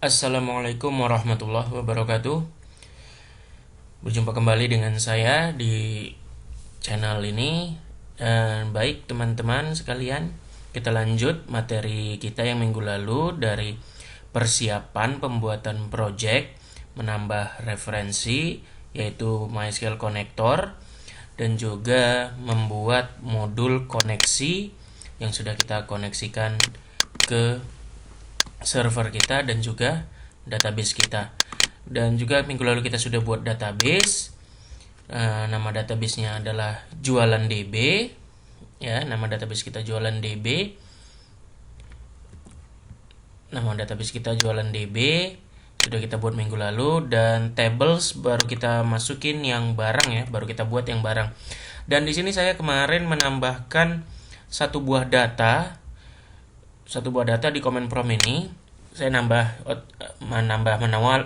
Assalamualaikum warahmatullahi wabarakatuh. Berjumpa kembali dengan saya di channel ini. Dan baik teman-teman sekalian, kita lanjut materi kita yang minggu lalu dari persiapan pembuatan project menambah referensi, yaitu MySQL Connector, dan juga membuat modul koneksi yang sudah kita koneksikan ke server kita dan juga database kita. Dan juga minggu lalu kita sudah buat database. Nama databasenya adalah Jualan DB. Ya, nama database kita Jualan DB. Nama database kita Jualan DB sudah kita buat minggu lalu, dan tables baru kita masukin yang barang ya, baru kita buat yang barang. Dan di sini saya kemarin menambahkan satu buah data di command prompt ini. Saya nambah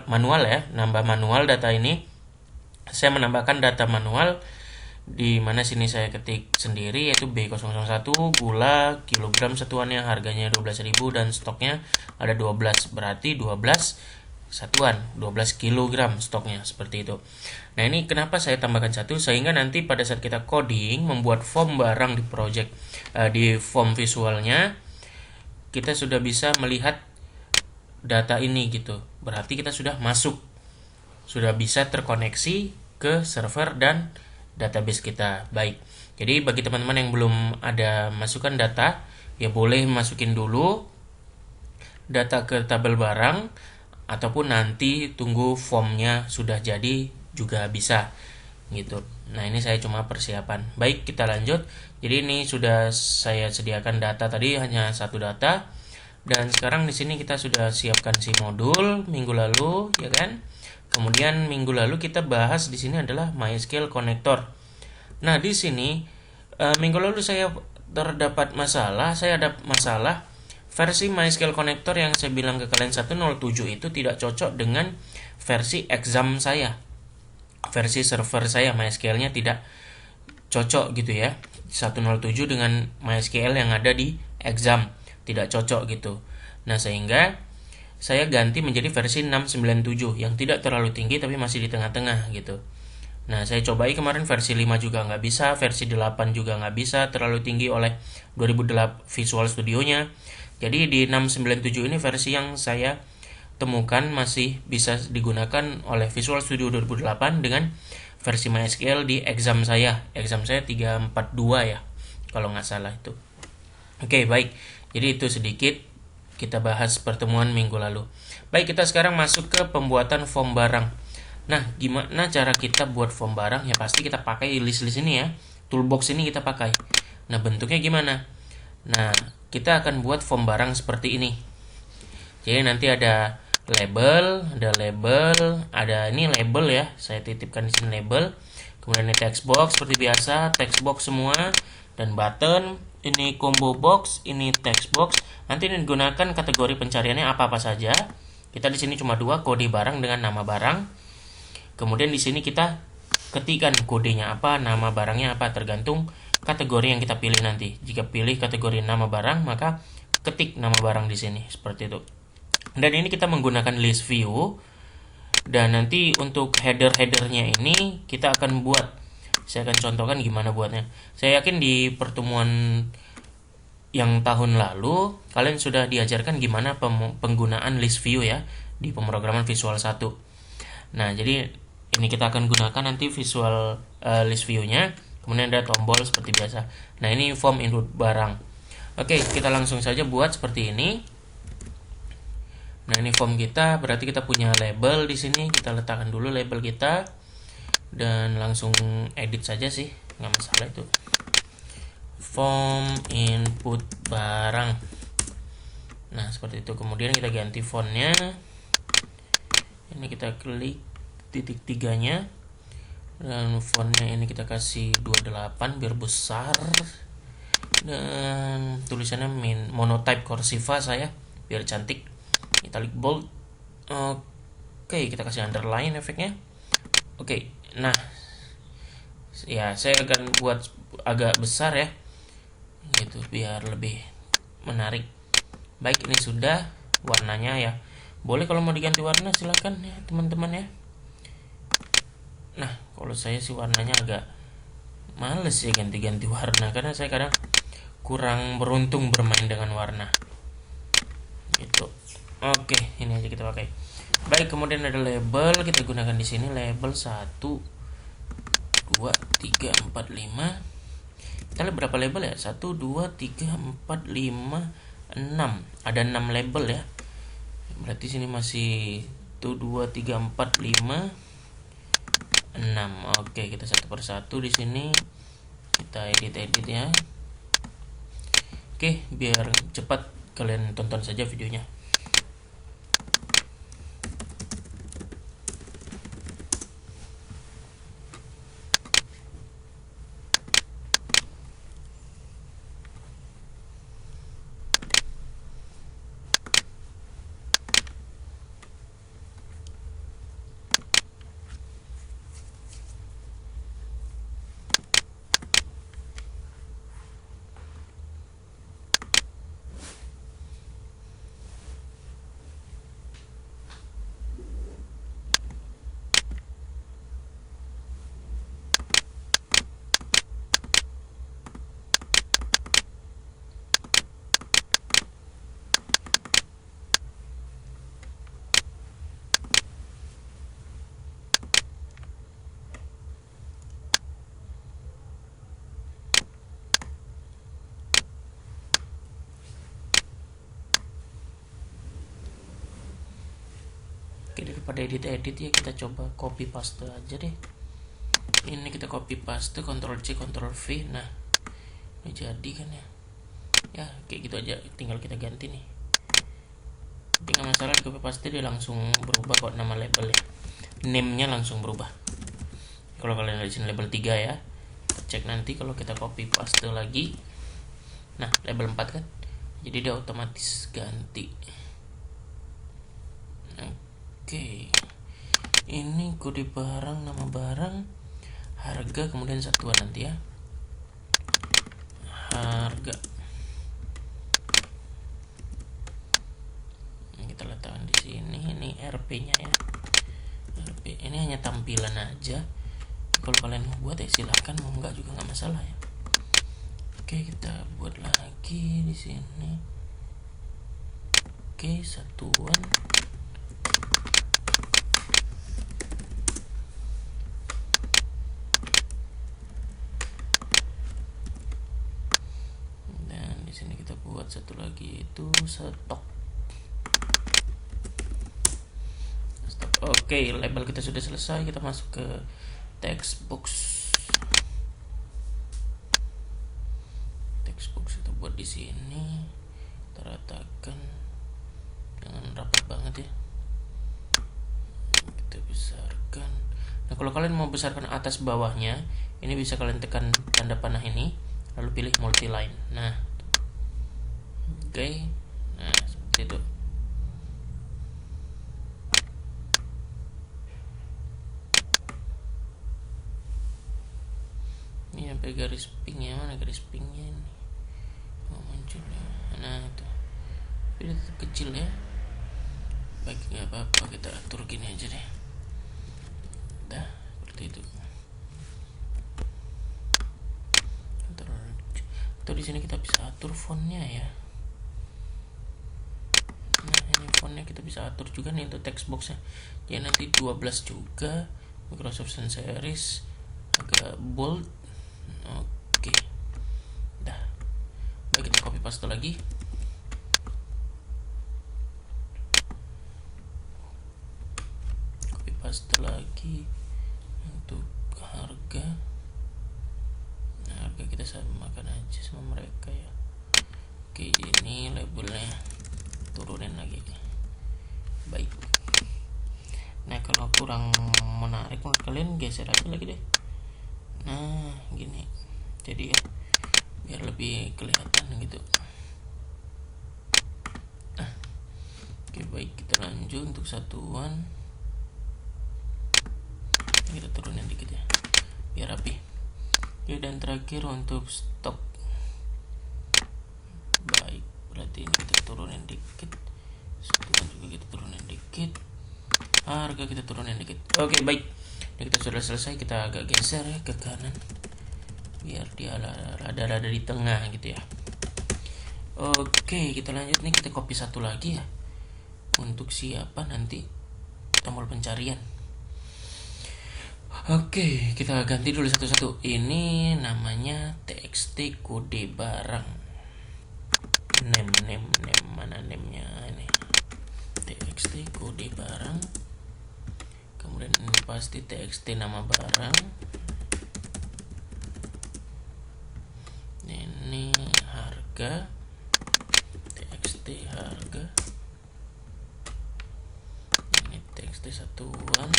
manual data ini. Saya menambahkan data manual di mana sini saya ketik sendiri, yaitu B001 gula kilogram satuannya, harganya 12.000 dan stoknya ada 12, berarti 12 satuan, 12 kilogram stoknya, seperti itu. Nah, ini kenapa saya tambahkan satu, sehingga nanti pada saat kita coding membuat form barang di project, di form visualnya kita sudah bisa melihat data ini gitu. Berarti kita sudah bisa terkoneksi ke server dan database kita. Baik. Jadi bagi teman-teman yang belum ada masukkan data, ya boleh masukin dulu data ke tabel barang, ataupun nanti tunggu formnya sudah jadi juga bisa gitu. Nah, ini saya cuma persiapan. Baik, kita lanjut. Jadi ini sudah saya sediakan data tadi, hanya satu data. Dan sekarang di sini kita sudah siapkan si modul minggu lalu, ya kan? Kemudian minggu lalu kita bahas di sini adalah MySQL Connector. Nah, di sini minggu lalu saya ada masalah versi MySQL Connector yang saya bilang ke kalian 107 itu tidak cocok dengan versi exam saya. Versi server saya MySQL-nya tidak cocok gitu ya. 107 dengan MySQL yang ada di exam tidak cocok gitu. Nah, sehingga saya ganti menjadi versi 697 yang tidak terlalu tinggi tapi masih di tengah-tengah gitu. Nah, saya cobai kemarin versi 5 juga nggak bisa, versi 8 juga nggak bisa, terlalu tinggi oleh 2008 Visual Studio-nya. Jadi di 697 ini versi yang saya temukan masih bisa digunakan oleh Visual Studio 2008 dengan versi MySQL di exam saya. Exam saya 342 ya, kalau nggak salah itu. Oke, baik. Jadi itu sedikit kita bahas pertemuan minggu lalu. Baik, kita sekarang masuk ke pembuatan form barang. Nah, gimana cara kita buat form barang? Ya pasti kita pakai list-list ini ya. Toolbox ini kita pakai. Nah, bentuknya gimana? Nah, kita akan buat form barang seperti ini. Jadi nanti ada label, ada ini label ya. Saya titipkan di sini label. Kemudian ini text box seperti biasa, text box semua, dan button, ini combo box, ini text box. Nanti ini digunakan kategori pencariannya apa-apa saja. Kita di sini cuma dua, kode barang dengan nama barang. Kemudian di sini kita ketikkan kodenya apa, nama barangnya apa, tergantung kategori yang kita pilih nanti. Jika pilih kategori nama barang, maka ketik nama barang di sini seperti itu. Dan ini kita menggunakan list view. Dan nanti untuk header-headernya ini kita akan buat. Saya akan contohkan gimana buatnya. Saya yakin di pertemuan yang tahun lalu kalian sudah diajarkan gimana penggunaan list view ya di pemrograman Visual 1. Nah, jadi ini kita akan gunakan nanti visual list view-nya. Kemudian ada tombol seperti biasa. Nah, ini form input barang. Oke, kita langsung saja buat seperti ini. Nah, ini form kita, berarti kita punya label di sini. Kita letakkan dulu label kita dan langsung edit saja sih, nggak masalah itu. Form input barang. Nah, seperti itu. Kemudian kita ganti fontnya. Ini kita klik titik 3-nya. Dan fontnya ini kita kasih 28 biar besar. Dan tulisannya monotype cursiva saya biar cantik. Italic bold. Oke, kita kasih underline efeknya. Oke, nah ya saya akan buat agak besar ya, gitu biar lebih menarik. Baik, ini sudah warnanya ya. Boleh kalau mau diganti warna silahkan ya teman-teman ya. Nah kalau saya sih warnanya agak males ya ganti-ganti warna, karena saya kadang kurang beruntung bermain dengan warna gitu. Oke, ini aja kita pakai. Baik, kemudian ada label, kita gunakan di sini label 1 2 3 4 5. Kita lihat berapa label ya? 1 2 3 4 5 6. Ada 6 label ya. Berarti sini masih 1 2 3 4 5 6. Oke, kita satu persatu di sini kita edit ya. Oke, biar cepat kalian tonton saja videonya. Oke, daripada edit ya kita coba copy paste aja deh. Ini kita copy paste, Ctrl C Ctrl V. Nah ini jadi kan ya kayak gitu aja, tinggal kita ganti nih. Tapi nggak masalah, di copy paste dia langsung berubah kok nama label ya, name nya langsung berubah. Kalau kalian lihat di sini label 3 ya, kita cek nanti kalau kita copy paste lagi. Nah label 4 kan, jadi dia otomatis ganti. Oke, ini kode barang, nama barang, harga, kemudian satuan nanti ya. Harga. Ini kita letakkan di sini. Ini RP-nya ya. RP ini hanya tampilan aja. Kalau kalian mau buat ya silahkan, mau enggak juga nggak masalah ya. Oke, kita buat lagi di sini. Oke, satuan. Sini kita buat satu lagi itu stok. Oke, label kita sudah selesai. Kita masuk ke text box. Text box kita buat di sini. Kita ratakan, jangan rapat banget ya. Kita besarkan. Nah kalau kalian mau besarkan atas bawahnya, ini bisa kalian tekan tanda panah ini, lalu pilih multi line. Nah oke, nah seperti itu. Ini sampai garis pinknya, mana garis pinknya ini? Oh muncul ya. Nah itu, tapi tetap kecil ya. Baik, nggak apa-apa, kita atur gini aja deh. Dah seperti itu. Atau di sini kita bisa atur fontnya ya. Nah ini fontnya kita bisa atur juga nih untuk text boxnya. Jadi nanti 12 juga, Microsoft Sans Serif, agak bold. Oke, dah. Baik, kita copy paste lagi. Copy paste lagi untuk harga. Nah harga kita samakan aja sama mereka ya. Oke, ini labelnya turunin lagi. Baik. Nah kalau kurang menarik, kalian geser aja lagi deh. Nah gini, jadi ya biar lebih kelihatan gitu. Nah, oke baik, kita lanjut untuk satuan. Kita turunin dikit ya, biar rapi. Oke, dan terakhir untuk stok. Baik, berarti ini kita turunin dikit. Satuan juga kita turunin dikit. harga kita turunin dikit. Oke, baik, ini kita sudah selesai. Kita agak geser ya ke kanan biar dia ada di tengah gitu ya. Oke, kita lanjut nih, kita copy satu lagi ya untuk siapa nanti tombol pencarian. Oke, kita ganti dulu satu-satu. Ini namanya txt kode barang. Name mana name-nya ini? Txt kode barang. Kemudian ini pasti txt nama barang. Ini harga. Txt harga. Ini txt satuan.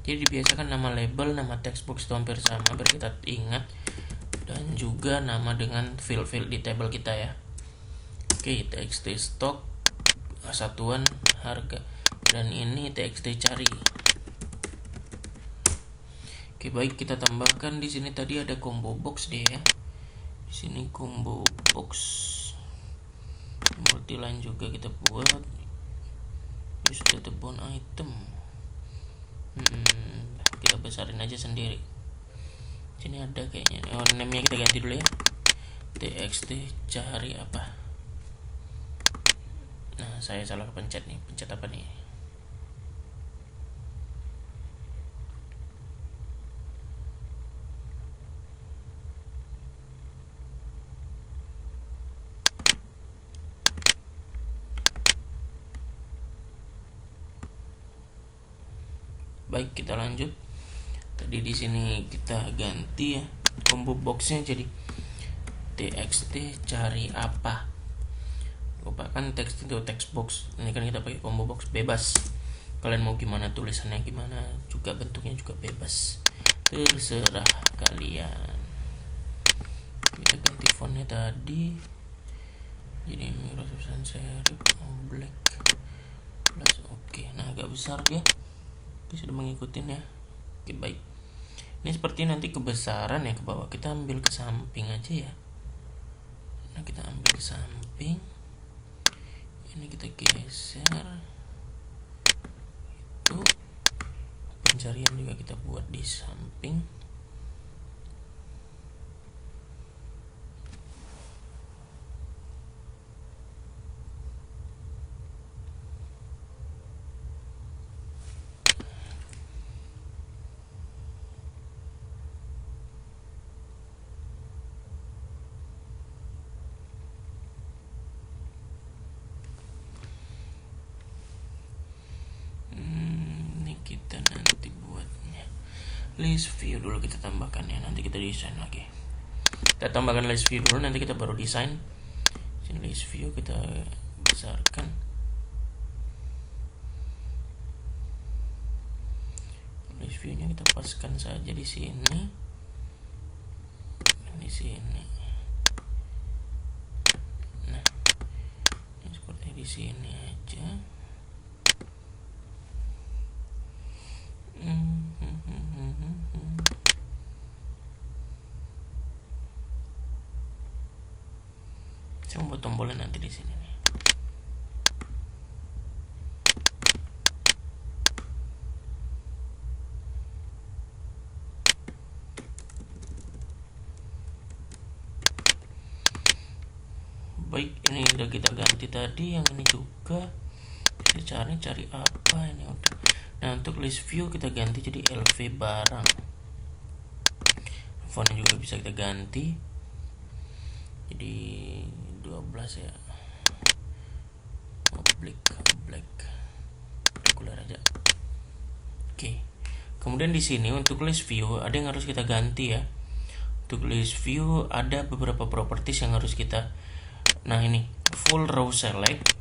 Jadi dibiasakan nama label, nama textbox itu hampir sama biar kita ingat, dan juga nama dengan field di table kita ya. Oke, txt stock satuan harga, dan ini txt cari. Oke, baik, kita tambahkan di sini tadi ada combo box deh ya. Di sini combo box multiline juga kita buat. Use data bound item. Kita besarin aja sendiri. Sini ada kayaknya. Name-nya kita ganti dulu ya. Txt cari apa? Nah, saya salah pencet nih. Pencet apa nih? Baik, kita lanjut. Tadi di sini kita ganti ya combo boxnya jadi txt cari apa. Lupakan teks itu text box. Ini kan kita pakai combo box bebas. Kalian mau gimana tulisannya, gimana juga bentuknya juga bebas. Terserah kalian. Kita ganti fontnya tadi. Jadi Microsoft Sans Serif black plus oke. Nah, agak besar dia. Kita sudah mengikutin ya. Oke, baik. Ini seperti nanti kebesaran ya ke bawah. Kita ambil ke samping aja ya. Nah, kita ambil ke samping. Ini kita geser. Itu pencarian juga kita buat di samping. Kita nanti buatnya list view dulu, kita tambahkan ya, nanti kita desain lagi. Kita tambahkan list view dulu, nanti kita baru desain. Sini list view kita besarkan. List view nya kita paskan saja di sini, di sini. Nah, ini seperti di sini aja. Saya membuat tombolnya nanti di sini nih. Baik, ini udah kita ganti tadi. Yang ini juga kita cari apa ini udah. Nah, untuk list view kita ganti jadi LV barang. Fontnya juga bisa kita ganti jadi 12 ya. Black regular aja. Oke. Kemudian di sini untuk list view ada yang harus kita ganti ya. Untuk list view ada beberapa properties yang harus kita. Nah, ini full row select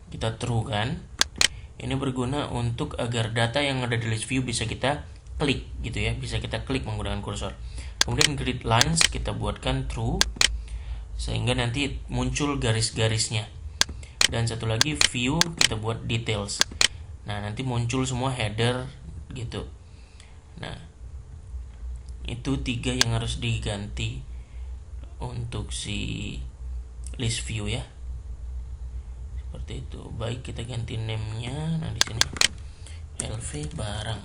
kita true kan. Ini berguna untuk agar data yang ada di list view bisa kita klik gitu ya, bisa kita klik menggunakan kursor. Kemudian grid lines kita buatkan true sehingga nanti muncul garis-garisnya. Dan satu lagi view kita buat details. Nah, nanti muncul semua header gitu. Nah, itu 3 yang harus diganti untuk si list view ya. seperti itu. Baik, kita ganti name-nya. Nah, di sini LV barang.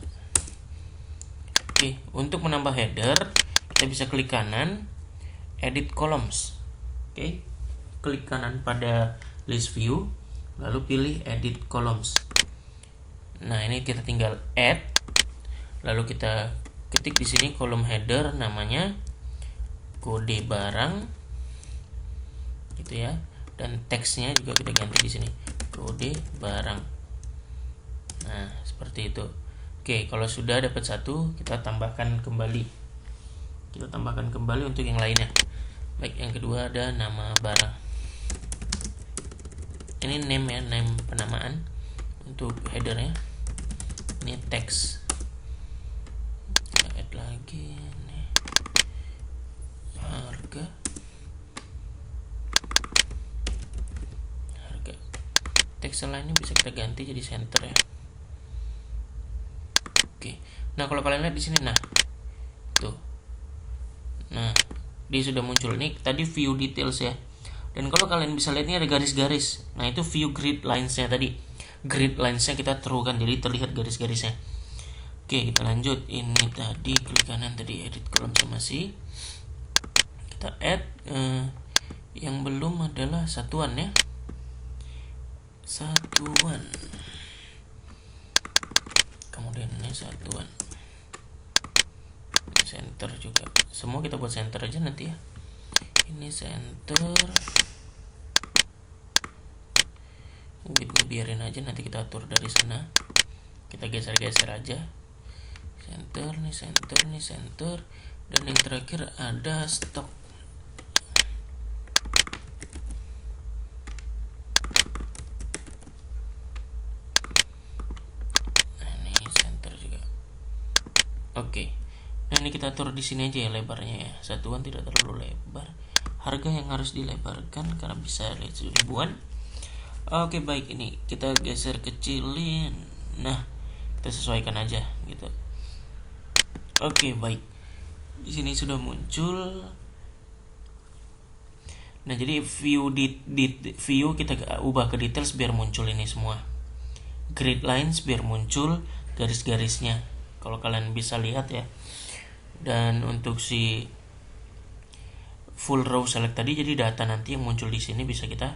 Oke, untuk menambah header kita bisa klik kanan, edit columns. Oke, klik kanan pada list view, lalu pilih edit columns. Nah, ini kita tinggal add, lalu kita ketik di sini kolom header namanya kode barang, gitu ya. Dan teksnya juga kita ganti di sini kode barang. Nah, seperti itu. Oke, kalau sudah dapat satu, kita tambahkan kembali. Kita tambahkan kembali untuk yang lainnya. Baik, yang kedua ada nama barang. Ini name ya, name penamaan. Untuk headernya ini teks. Kita add lagi nih. Harga. Teks lainnya bisa kita ganti jadi center ya. Oke. Nah, kalau kalian lihat di sini, nah tuh, nah dia sudah muncul nih. Tadi view details ya. Dan kalau kalian bisa lihat ini ada garis-garis. Nah, itu view grid lines-nya tadi. Grid lines-nya kita terukan jadi terlihat garis-garisnya. Oke, kita lanjut. Ini tadi klik kanan tadi edit kolom somasi. Kita add yang belum adalah satuan ya. Satuan, kemudian ini satuan, center juga. Semua kita buat center aja nanti ya. Ini center, width biarin aja, nanti kita atur dari sana. Kita geser-geser aja. Center nih, center nih, center. Dan yang terakhir ada stok. Oke, nah ini kita atur di sini aja ya lebarnya ya. Satuan tidak terlalu lebar. Harga yang harus dilebarkan karena bisa lihat ribuan. Oke, baik, ini kita geser kecilin. Nah, kita sesuaikan aja gitu. Oke, baik. Di sini sudah muncul. Nah, jadi view view kita ubah ke details biar muncul ini semua. Grid lines biar muncul garis-garisnya. Kalau kalian bisa lihat ya. Dan untuk si full row select tadi, jadi data nanti yang muncul di sini bisa kita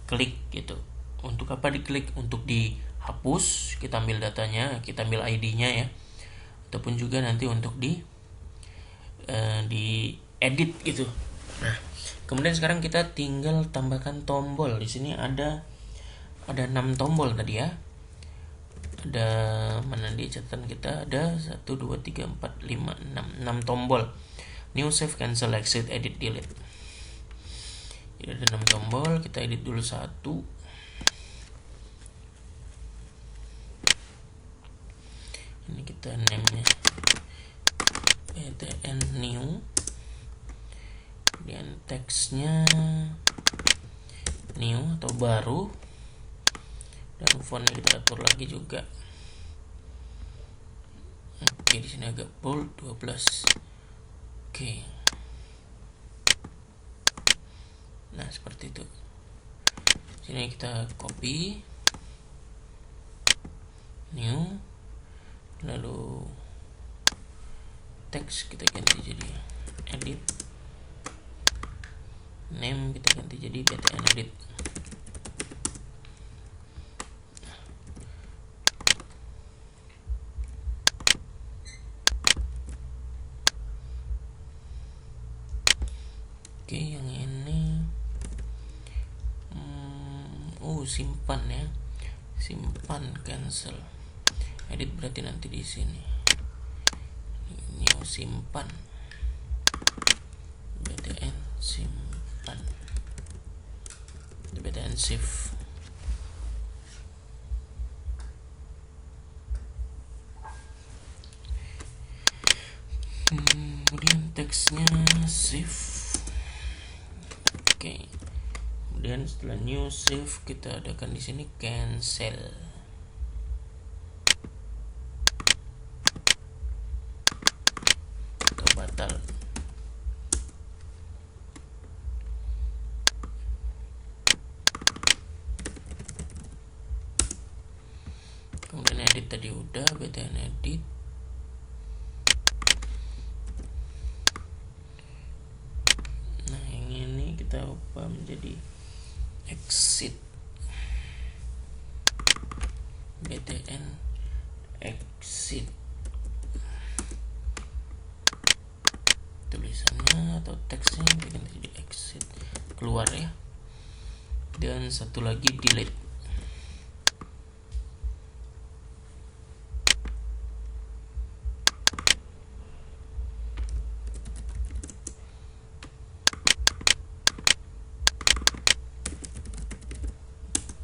klik gitu. Untuk apa diklik? Untuk dihapus, kita ambil datanya, kita ambil ID-nya ya. Ataupun juga nanti untuk di edit gitu. Nah, kemudian sekarang kita tinggal tambahkan tombol. Di sini ada 6 tombol tadi ya. Ada mana di catatan kita, ada 1 2 3 4 5 6 tombol. New, save, cancel, exit, edit, delete. Jadi ada 6 tombol. Kita edit dulu satu. Ini kita name-nya PTN new. Kemudian teksnya new atau baru. Dan fontnya kita atur lagi juga. Oke, di sini agak bold 12. Oke. Nah, seperti itu. Sini kita copy new, lalu teks kita ganti jadi edit, name kita ganti jadi PTN edit. Oke, yang ini simpan ya, simpan, cancel, edit berarti nanti di sini new, simpan, BTN simpan, BTN save. Kemudian teksnya save. Oke. Kemudian setelah new, save, kita adakan di sini cancel. Atau batal. tadi udah, btn edit. Nah yang ini kita ubah menjadi exit, btn exit, tulisannya atau teksnya bikin jadi exit, keluar ya. Dan satu lagi delete.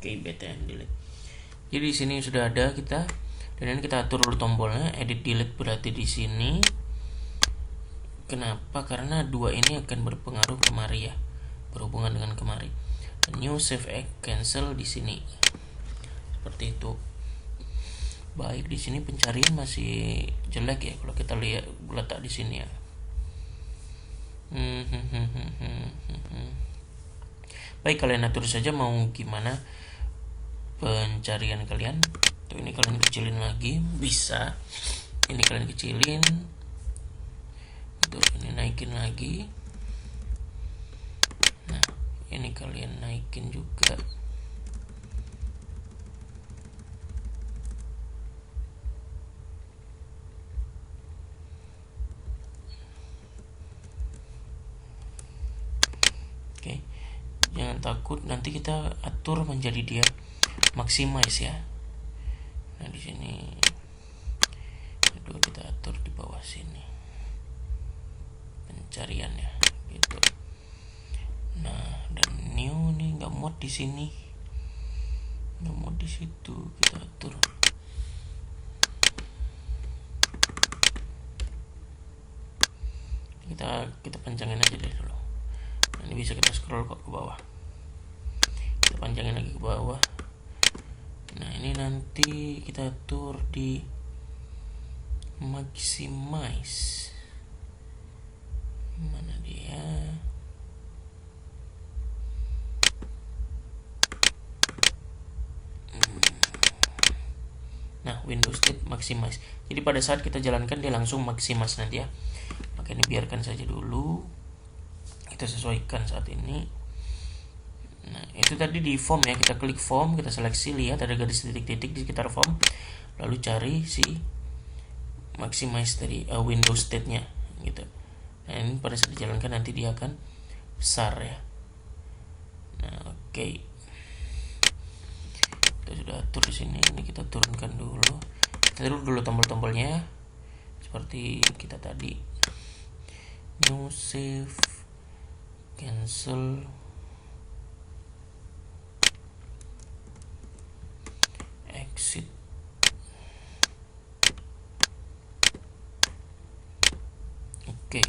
Oke, btn delete. Jadi di sini sudah ada kita, dan ini kita atur dulu tombolnya edit delete berarti di sini. Kenapa? Karena dua ini akan berpengaruh kemari ya, berhubungan dengan kemari. New save as cancel di sini. Seperti itu. Baik, di sini pencarian masih jelek ya kalau kita lihat letak di sini ya. Baik, kalian atur saja mau gimana pencarian kalian. Tuh, ini kalian kecilin lagi, bisa. Ini kalian kecilin. Terus ini naikin lagi. Nah, ini kalian naikin juga. Oke. Jangan takut, nanti kita atur menjadi dia maximize ya. Nah di sini kita atur di bawah sini pencariannya gitu. Nah dan new nih nggak muat di sini, nggak muat di situ, kita atur. Kita panjangin aja deh dulu. Nah, ini bisa kita scroll kok ke bawah. Kita panjangin lagi ke bawah. Nah ini nanti kita atur di maximize. Mana dia? Nah Windows state maximize. Jadi pada saat kita jalankan dia langsung maximize nanti ya. Maka ini biarkan saja dulu. Kita sesuaikan saat ini. Nah itu tadi di form ya, kita klik form, kita seleksi, lihat ada garis titik-titik di sekitar form, lalu cari si maximize tadi Windows state nya gitu. Nah ini pada saat dijalankan nanti dia akan besar ya. Nah oke. Kita sudah atur di sini, ini kita turunkan dulu. Kita turun dulu tombol-tombolnya seperti kita tadi. New save, cancel, exit. Oke.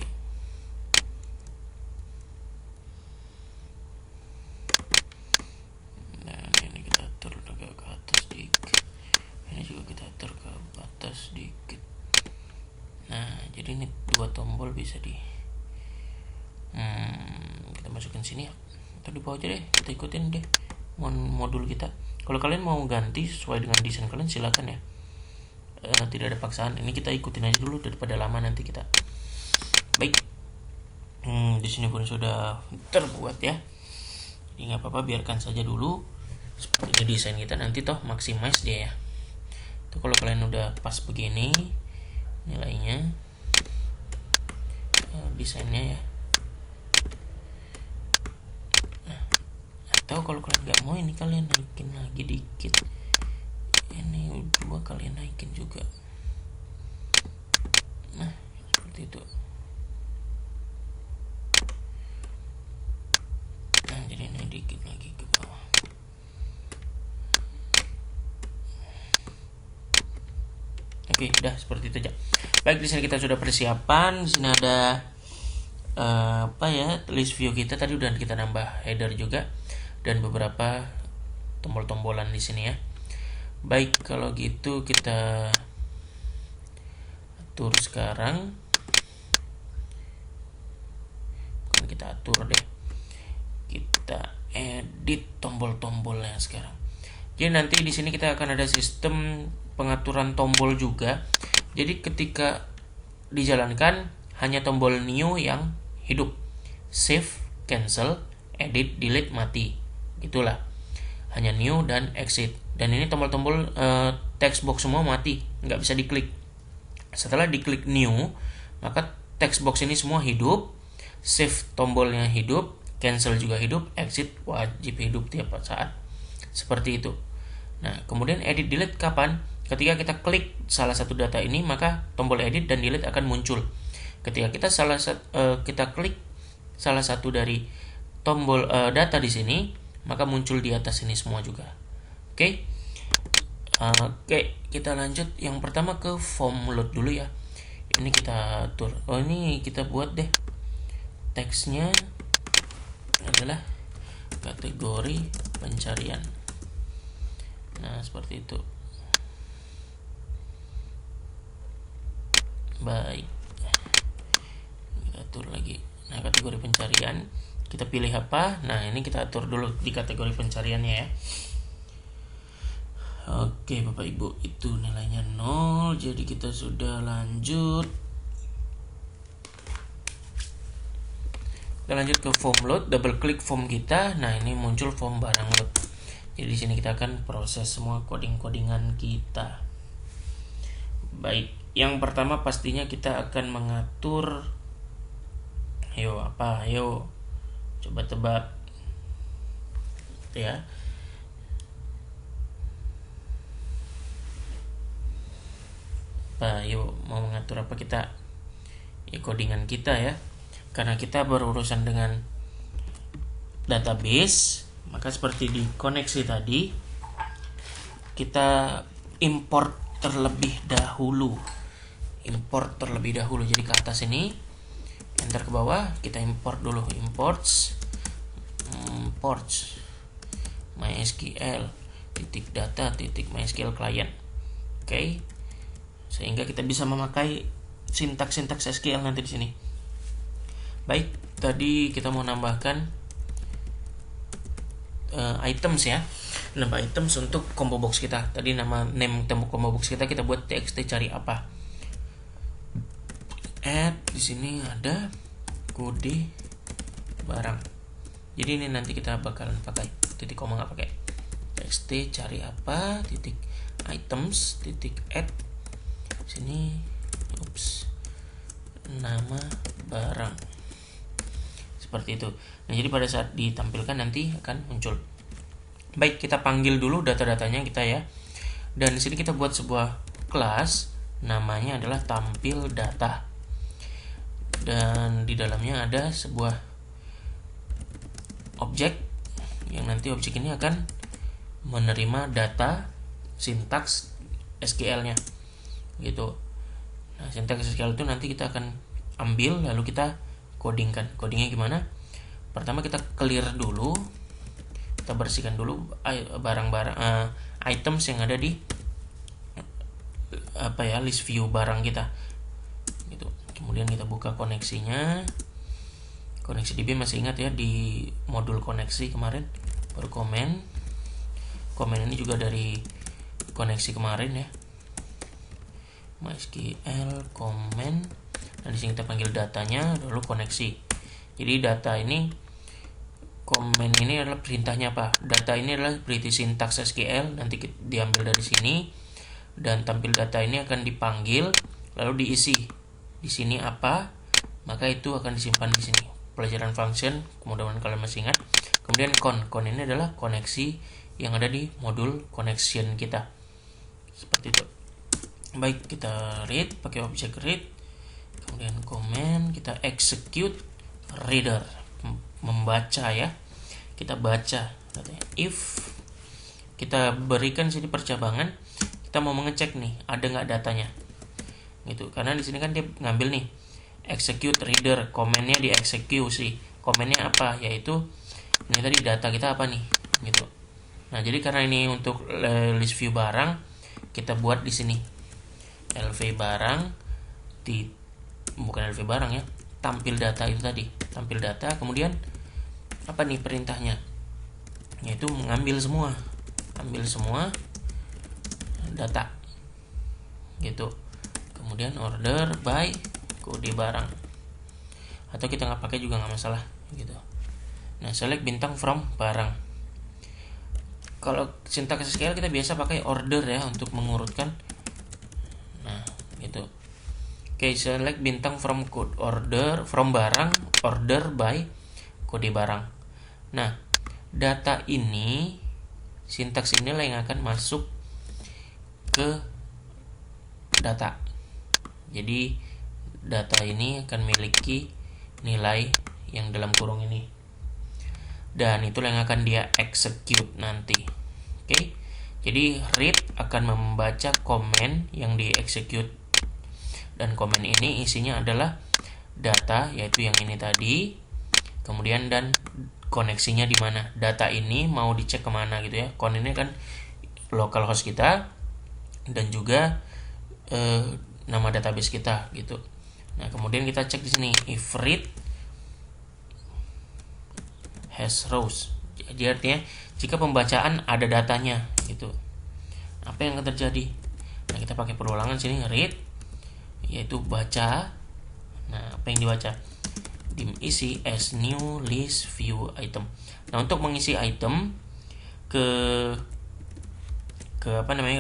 Nah ini kita atur agak ke atas dikit, ini juga kita atur ke atas dikit. Nah jadi ini dua tombol bisa kita masukin sini ya, atau di bawah aja deh, kita ikutin deh modul kita. Kalau kalian mau ganti sesuai dengan desain kalian silakan ya, tidak ada paksaan. Ini kita ikutin aja dulu daripada lama nanti kita. Baik, di sini pun sudah terbuat ya, jadi nggak apa-apa, biarkan saja dulu seperti ini desain kita. Nanti toh maximize dia ya. Tuh kalau kalian udah pas begini nilainya, desainnya ya. Atau kalau kalian nggak mau, ini kalian naikin lagi dikit, ini dua kalian naikin juga. Nah seperti itu. Nah jadi ini dikit lagi ke bawah. Oke, udah seperti itu aja. Baik, di sini kita sudah persiapan. Di sini ada list view kita tadi udah kita nambah header juga dan beberapa tombol-tombolan di sini ya. Baik, kalau gitu kita atur sekarang. Kita atur deh. Kita edit tombol-tombolnya sekarang. Jadi nanti di sini kita akan ada sistem pengaturan tombol juga. Jadi ketika dijalankan hanya tombol new yang hidup. Save, cancel, edit, delete mati. Gitulah. Hanya new dan exit. Dan ini tombol-tombol text box semua mati, nggak bisa diklik. Setelah diklik new, maka text box ini semua hidup. Save tombolnya hidup, cancel juga hidup, exit wajib hidup tiap saat. Seperti itu. Nah, kemudian edit delete kapan? Ketika kita klik salah satu data ini, maka tombol edit dan delete akan muncul. Ketika kita klik salah satu dari tombol data di sini, maka muncul di atas ini semua juga. Oke. Oke, kita lanjut. Yang pertama ke form load dulu ya. Ini kita atur. Ini kita buat deh. Teksnya adalah kategori pencarian. Nah, seperti itu. Baik. Kita atur lagi. Nah, kategori pencarian kita pilih apa? Nah, ini kita atur dulu di kategori pencariannya ya. Oke, Bapak Ibu, itu nilainya 0. Jadi kita sudah lanjut. Kita lanjut ke form load, double klik form kita. Nah, ini muncul form barang load. Jadi di sini kita akan proses semua coding-codingan kita. Baik, yang pertama pastinya kita akan mengatur Ayo coba tebak. Ya. Mau mengatur apa kita? Ya, codingan kita ya. Karena kita berurusan dengan database, maka seperti di koneksi tadi, kita import terlebih dahulu. Jadi ke atas ini, enter ke bawah, kita import dulu. Imports MySQL .data .MySQL client. Oke. Sehingga kita bisa memakai sintaks SQL nanti di sini. Baik, tadi kita mau nambahkan items ya. Nambah items untuk combo box kita. Tadi name combo box kita buat txt cari apa. Add di sini ada kode barang. Jadi ini nanti kita bakalan pakai titik koma, nggak pakai. Txt cari apa titik items titik add sini nama barang. Seperti itu. Nah, jadi pada saat ditampilkan nanti akan muncul. Baik, kita panggil dulu data-datanya kita ya. Dan di sini kita buat sebuah kelas, namanya adalah tampil data. Dan di dalamnya ada sebuah objek yang nanti objek ini akan menerima data sintaks SQL-nya. Gitu. Nah, sintaks SQL itu nanti kita akan ambil lalu kita codingkan. Codingnya gimana? Pertama kita clear dulu, kita bersihkan dulu barang-barang items yang ada di list view barang kita. Gitu. Kemudian kita buka koneksinya. Koneksi DB masih ingat ya di modul koneksi kemarin baru komen ini juga dari koneksi kemarin ya. MySQL comment. Nah, di sini kita panggil datanya lalu koneksi. Jadi data ini comment ini adalah perintahnya apa? Data ini adalah berarti sintaks SQL, nanti diambil dari sini dan tampil data ini akan dipanggil lalu diisi. Di sini apa? Maka itu akan disimpan di sini. Pelajaran function, mudah-mudahan kalian masih ingat. Kemudian con ini adalah koneksi yang ada di modul connection kita. Seperti itu. Baik, kita read pakai objek read. Kemudian comment, kita execute reader, membaca ya. Kita baca katanya. If kita berikan sini percabangan, kita mau mengecek nih ada nggak datanya. Gitu. Karena di sini kan dia ngambil nih execute reader, komennya dieksekusi. Komennya apa? Yaitu ini tadi data kita apa nih? Gitu. Nah, jadi karena ini untuk list view barang, kita buat di sini LV barang bukan LV barang ya, tampil data itu tadi, tampil data. Kemudian apa nih perintahnya? Yaitu mengambil semua ambil semua data gitu, kemudian order by kode barang, atau kita nggak pakai juga nggak masalah gitu. Nah, select bintang from barang. Kalau sintax SQL kita biasa pakai order ya untuk mengurutkan. Nah gitu. Oke, select bintang from code order from barang, order by kode barang. Nah, data ini, sintaks inilah yang akan masuk ke data. Jadi data ini akan memiliki nilai yang dalam kurung ini, dan itulah yang akan dia execute nanti. Oke, jadi read akan membaca komen yang di execute, dan komen ini isinya adalah data, yaitu yang ini tadi, kemudian dan koneksinya di mana, data ini mau dicek kemana gitu ya. Kon ini kan localhost kita dan juga nama database kita gitu. Nah, kemudian kita cek di sini if read has rows. Jadi artinya jika pembacaan ada datanya gitu, apa yang akan terjadi? Nah, kita pakai perulangan sini, read yaitu baca. Nah, apa yang dibaca? Dim isi as new list view item. Nah, untuk mengisi item ke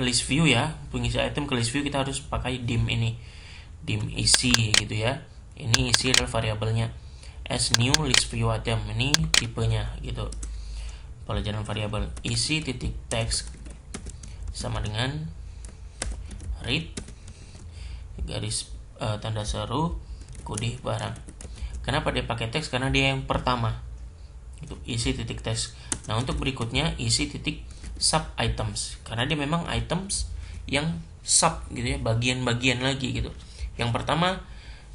list view ya, mengisi item ke list view kita harus pakai dim ini, dim isi gitu ya. Ini isi adalah variabelnya, as new list view item ini tipenya gitu. Pelajaran variabel isi titik text sama dengan read garis tanda seru kode barang. Kenapa dia pakai teks? Karena dia yang pertama itu isi titik teks. Nah, untuk berikutnya isi titik sub items, karena dia memang items yang sub gitu ya, bagian-bagian lagi gitu. Yang pertama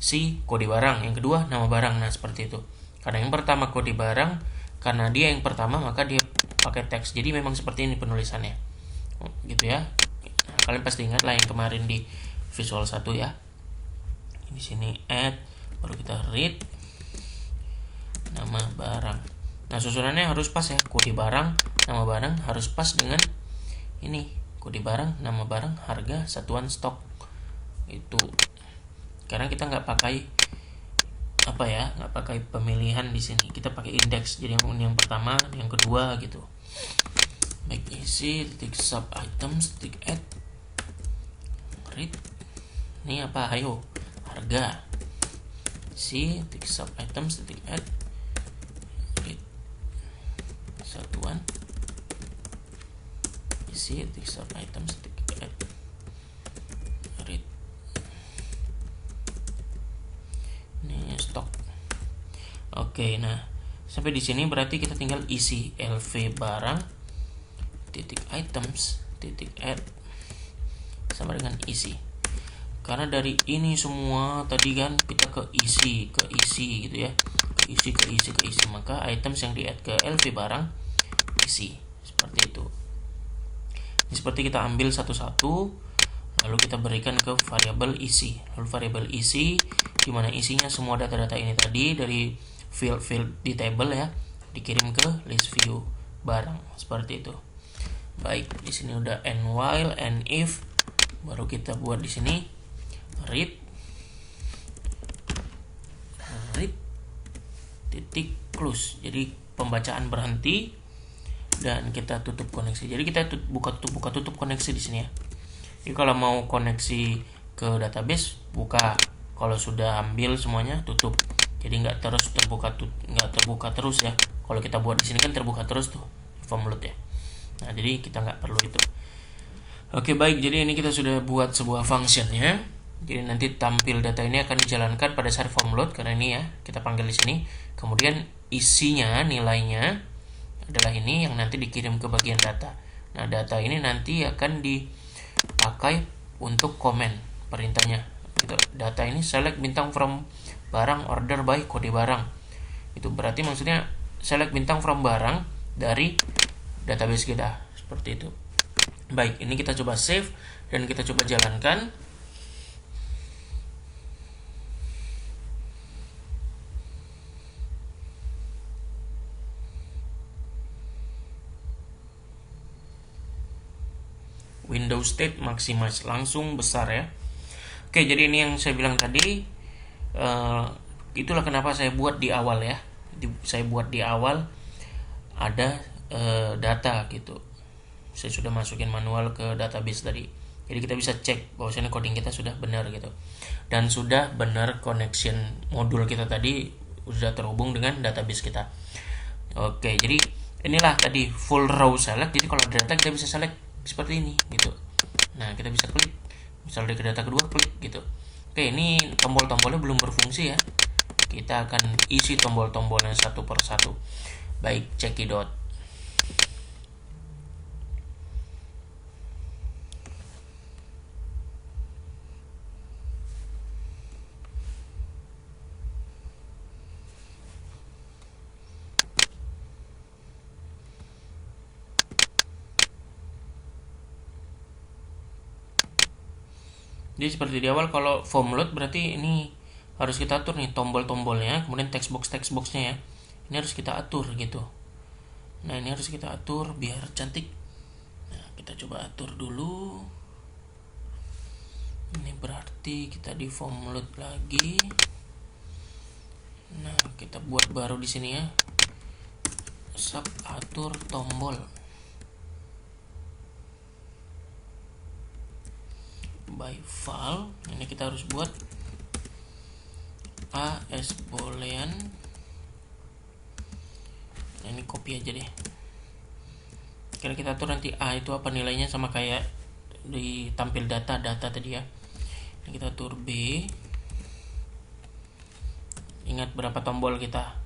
si kode barang, yang kedua nama barang. Nah, seperti itu. Karena yang pertama kode barang, karena dia yang pertama maka dia pakai teks. Jadi memang seperti ini penulisannya gitu ya. Nah, kalian pasti ingat lah yang kemarin di Visual 1 ya. Di sini add, baru kita read nama barang. Nah, susunannya harus pas ya, kode barang, nama barang harus pas dengan ini, kode barang, nama barang, harga, satuan stok. Itu karena kita nggak pakai nggak pakai pemilihan di sini, kita pakai indeks. Jadi yang pertama, yang kedua gitu. Baik, isi titik sub items titik add read. Ini apa? Ayo, harga. Isi titik sub items titik add read satuan. Isi titik sub items titik add read. Ini stok. Oke, nah sampai di sini berarti kita tinggal isi lv barang titik items titik add sama dengan isi. Karena dari ini semua tadi kan kita ke isi gitu ya, ke isi, maka items yang di add ke lv barang isi, seperti itu. Ini seperti kita ambil satu-satu, lalu kita berikan ke variabel isi. Lalu variabel isi di mana isinya semua data-data ini tadi dari field di table ya, dikirim ke list view barang, seperti itu. Baik, di sini udah and while and if, baru kita buat di sini read titik close. Jadi pembacaan berhenti dan kita tutup koneksi. Jadi kita buka tutup koneksi di sini ya. Jadi kalau mau koneksi ke database buka, kalau sudah ambil semuanya tutup. Jadi nggak terbuka terus ya. Kalau kita buat di sini kan terbuka terus tuh form load ya. Nah, jadi kita nggak perlu itu. Oke, baik. Jadi ini kita sudah buat sebuah function ya. Jadi nanti tampil data ini akan dijalankan pada saat form load, karena ini ya kita panggil di sini. Kemudian isinya, nilainya adalah ini yang nanti dikirim ke bagian data. Nah, data ini nanti akan dipakai untuk komen perintahnya. Gitu. Data ini select bintang from barang order by kode barang. Itu berarti maksudnya select bintang from barang dari database kita. Seperti itu. Baik, ini kita coba save dan kita coba jalankan. Windows State Maximize, langsung besar ya. Oke, jadi ini yang saya bilang tadi, itulah kenapa saya buat di awal ya. Saya buat di awal ada data gitu. Saya sudah masukin manual ke database tadi. Jadi kita bisa cek bahwasanya coding kita sudah benar gitu. Dan sudah benar connection modul kita tadi sudah terhubung dengan database kita. Oke, jadi inilah tadi full row select. Jadi kalau data kita bisa select seperti ini gitu. Nah, kita bisa klik. Misalnya ke data kedua, klik gitu. Oke, ini tombol-tombolnya belum berfungsi ya. Kita akan isi tombol-tombolnya satu per satu. Baik, cekidot. Jadi seperti di awal, kalau form load berarti ini harus kita atur nih tombol-tombolnya, kemudian text boxnya ya. Ini harus kita atur gitu. Nah, ini harus kita atur biar cantik. Nah, kita coba atur dulu. Ini berarti kita di form load lagi. Nah, kita buat baru di sini ya. Sub atur tombol. By file, ini kita harus buat AS boolean. Nah, ini copy aja deh. Karena kita atur nanti A itu apa nilainya, sama kayak di tampil data tadi ya. Ini kita atur B. Ingat berapa tombol kita?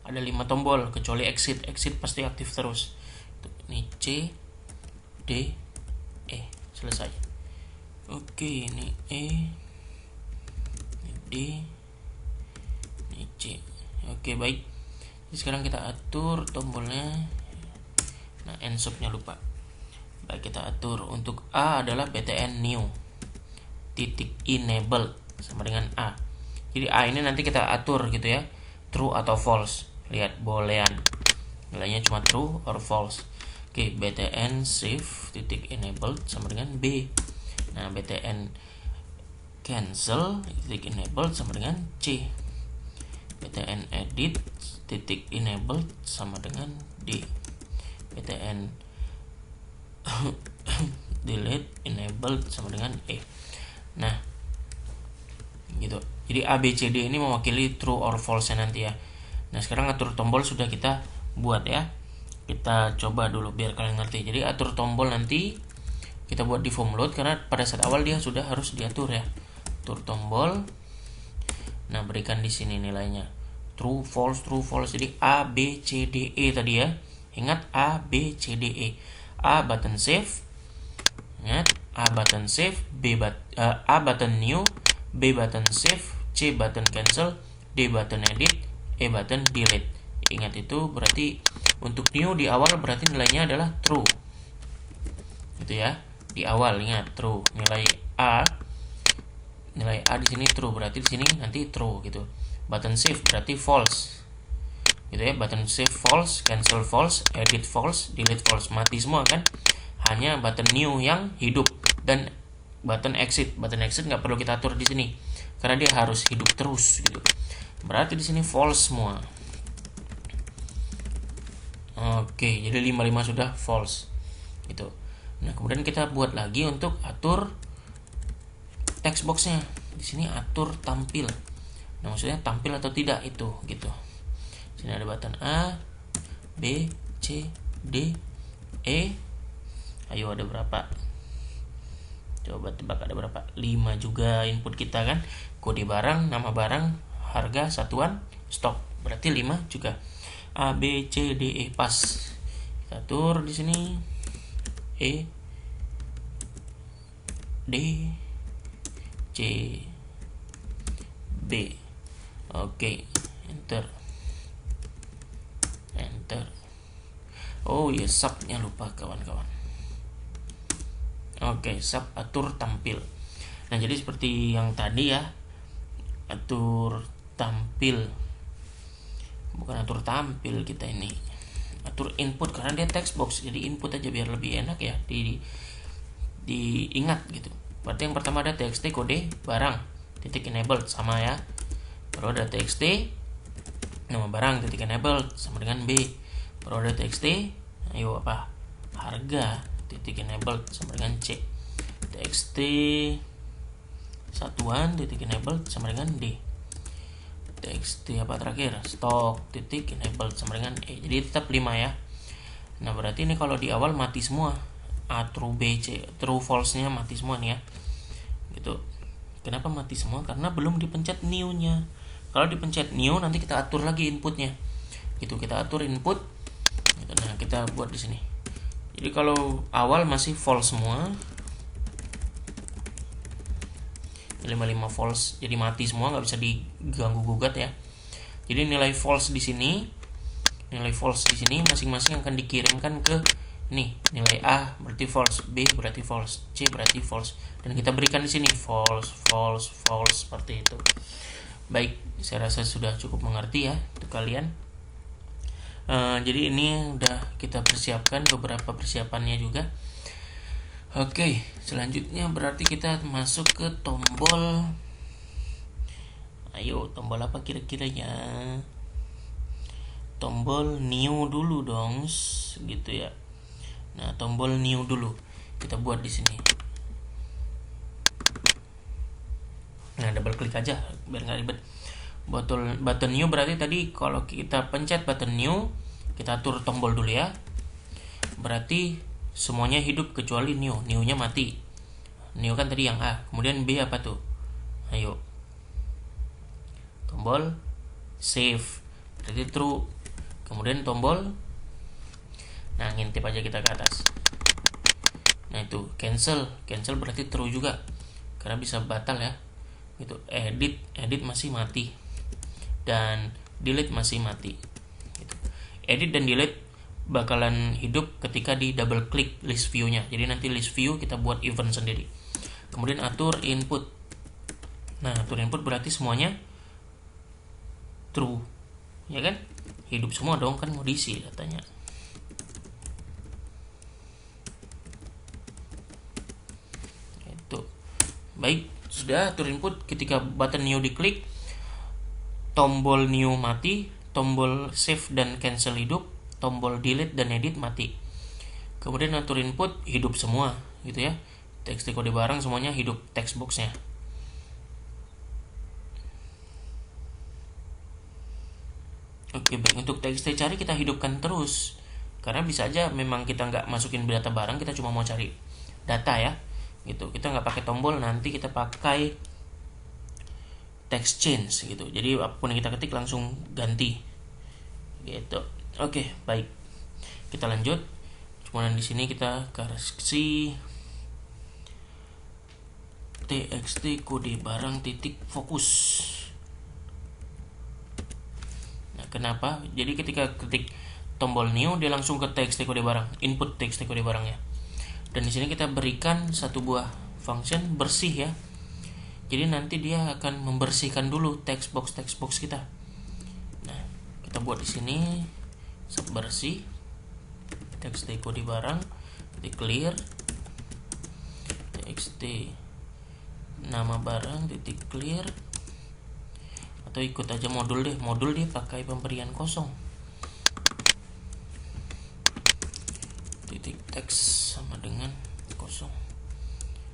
Ada 5 tombol kecuali exit pasti aktif terus. Ini C, D, E, selesai. Oke, ini E, ini D, ini C. Oke, baik. Jadi sekarang kita atur tombolnya. Nah, ensubnya lupa. Baik, kita atur untuk A adalah btn new titik enable sama dengan A. Jadi A ini nanti kita atur gitu ya, true atau false. Lihat boolean, nilainya cuma true or false. Oke, btn save titik enable sama dengan B. Nah, btn cancel titik enable sama dengan C. btn edit titik enable sama dengan D. btn delete enable sama dengan E. Nah, gitu. Jadi A, B, C, D ini mewakili true or false nanti ya. Nah, sekarang atur tombol sudah kita buat ya. Kita coba dulu biar kalian ngerti. Jadi atur tombol nanti kita buat di form load, karena pada saat awal dia sudah harus diatur ya. Atur tombol. Nah, berikan di sini nilainya true, false, true, false. Jadi A, B, C, D, E tadi ya. Ingat A, B, C, D, E. A button save. Ingat A button save, A button new, B button save, C button cancel, D button edit, E button delete. Ingat itu berarti untuk new di awal berarti nilainya adalah true. Gitu ya. Di awal ingat true, nilai A di sini true, berarti di sini nanti true gitu. Button save berarti false, gitu ya. Button save false, cancel false, edit false, delete false, mati semua kan. Hanya button new yang hidup, dan button exit nggak perlu kita atur di sini karena dia harus hidup terus gitu. Berarti di sini false semua. Oke, jadi 55 sudah false gitu. Nah, kemudian kita buat lagi untuk atur text boxnya. Di sini atur tampil. Nah, maksudnya tampil atau tidak itu gitu. Sini ada button A, B, C, D, E. Ayo, ada berapa? Coba tebak ada berapa? 5 juga input kita kan. Kode barang, nama barang, harga, satuan, stok. Berarti 5 juga. A, B, C, D, E, pas. Kita atur di sini. E, D, C, B. Oke, enter. Oh ya, subnya lupa kawan-kawan. Oke, sub atur tampil. Nah, jadi seperti yang tadi ya, atur tampil, bukan atur tampil kita ini, atur input karena dia text box, jadi input aja biar lebih enak ya di diingat gitu. Berarti yang pertama ada txt kode barang titik enabled sama ya, baru ada txt nama barang titik enabled sama dengan B, baru ada txt ayo apa harga titik enabled sama dengan C, txt satuan titik enabled sama dengan D, txt apa terakhir stok titik enabled sama dengan E. Jadi tetap 5 ya. Nah berarti ini kalau di awal mati semua, A true, B, C true, false nya mati semua nih ya gitu. Kenapa mati semua? Karena belum dipencet new nya. Kalau dipencet new nanti kita atur lagi inputnya gitu, kita atur input gitu. Nah kita buat di sini. Jadi kalau awal masih false semua, 55 false, jadi mati semua, nggak bisa diganggu gugat ya. Jadi nilai false di sini, nilai false di sini masing-masing akan dikirimkan ke nih, nilai A berarti false, B berarti false, C berarti false, dan kita berikan di sini false, false, false seperti itu. Baik, saya rasa sudah cukup mengerti ya untuk kalian. Jadi ini udah kita persiapkan beberapa persiapannya juga. Oke, selanjutnya berarti kita masuk ke tombol. Ayo, tombol apa kira-kira ya? Tombol new dulu dong, gitu ya. Nah, tombol new dulu kita buat di sini. Nah, double klik aja biar nggak ribet. Button new berarti tadi kalau kita pencet button new, kita atur tombol dulu ya. Berarti semuanya hidup kecuali new. New-nya mati. New kan tadi yang A. Kemudian B apa tuh? Ayo. Tombol save. Berarti true. Kemudian tombol, nah ngintip aja kita ke atas. Nah itu cancel. Cancel berarti true juga, karena bisa batal ya. Gitu. Edit masih mati. Dan delete masih mati. Gitu. Edit dan delete bakalan hidup ketika di double klik list view-nya. Jadi nanti list view kita buat event sendiri. Kemudian atur input. Nah, atur input berarti semuanya true. Ya kan? Hidup semua dong, kan mau diisi datanya. Itu. Baik, sudah atur input. Ketika button new diklik, tombol new mati, tombol save dan cancel hidup, tombol delete dan edit mati. Kemudian atur input hidup semua gitu ya. Txt kode barang semuanya hidup, text boxnya. Oke, baik, untuk txt cari kita hidupkan terus, karena bisa aja memang kita nggak masukin data barang, kita cuma mau cari data ya gitu. Kita nggak pakai tombol, nanti kita pakai text change gitu. Jadi apapun yang kita ketik langsung ganti gitu. Oke, baik. Kita lanjut. Kemudian di sini kita kasih txt kode barang titik fokus. Nah, kenapa? Jadi ketika ketik tombol new dia langsung ke txt kode barang, input txt kode barangnya. Dan di sini kita berikan satu buah function bersih ya. Jadi nanti dia akan membersihkan dulu text box kita. Nah, kita buat di sini bersih txt kode barang titik clear txt nama barang titik clear, atau ikut aja modul deh. Modul dia pakai pemberian kosong. Titik text sama dengan kosong.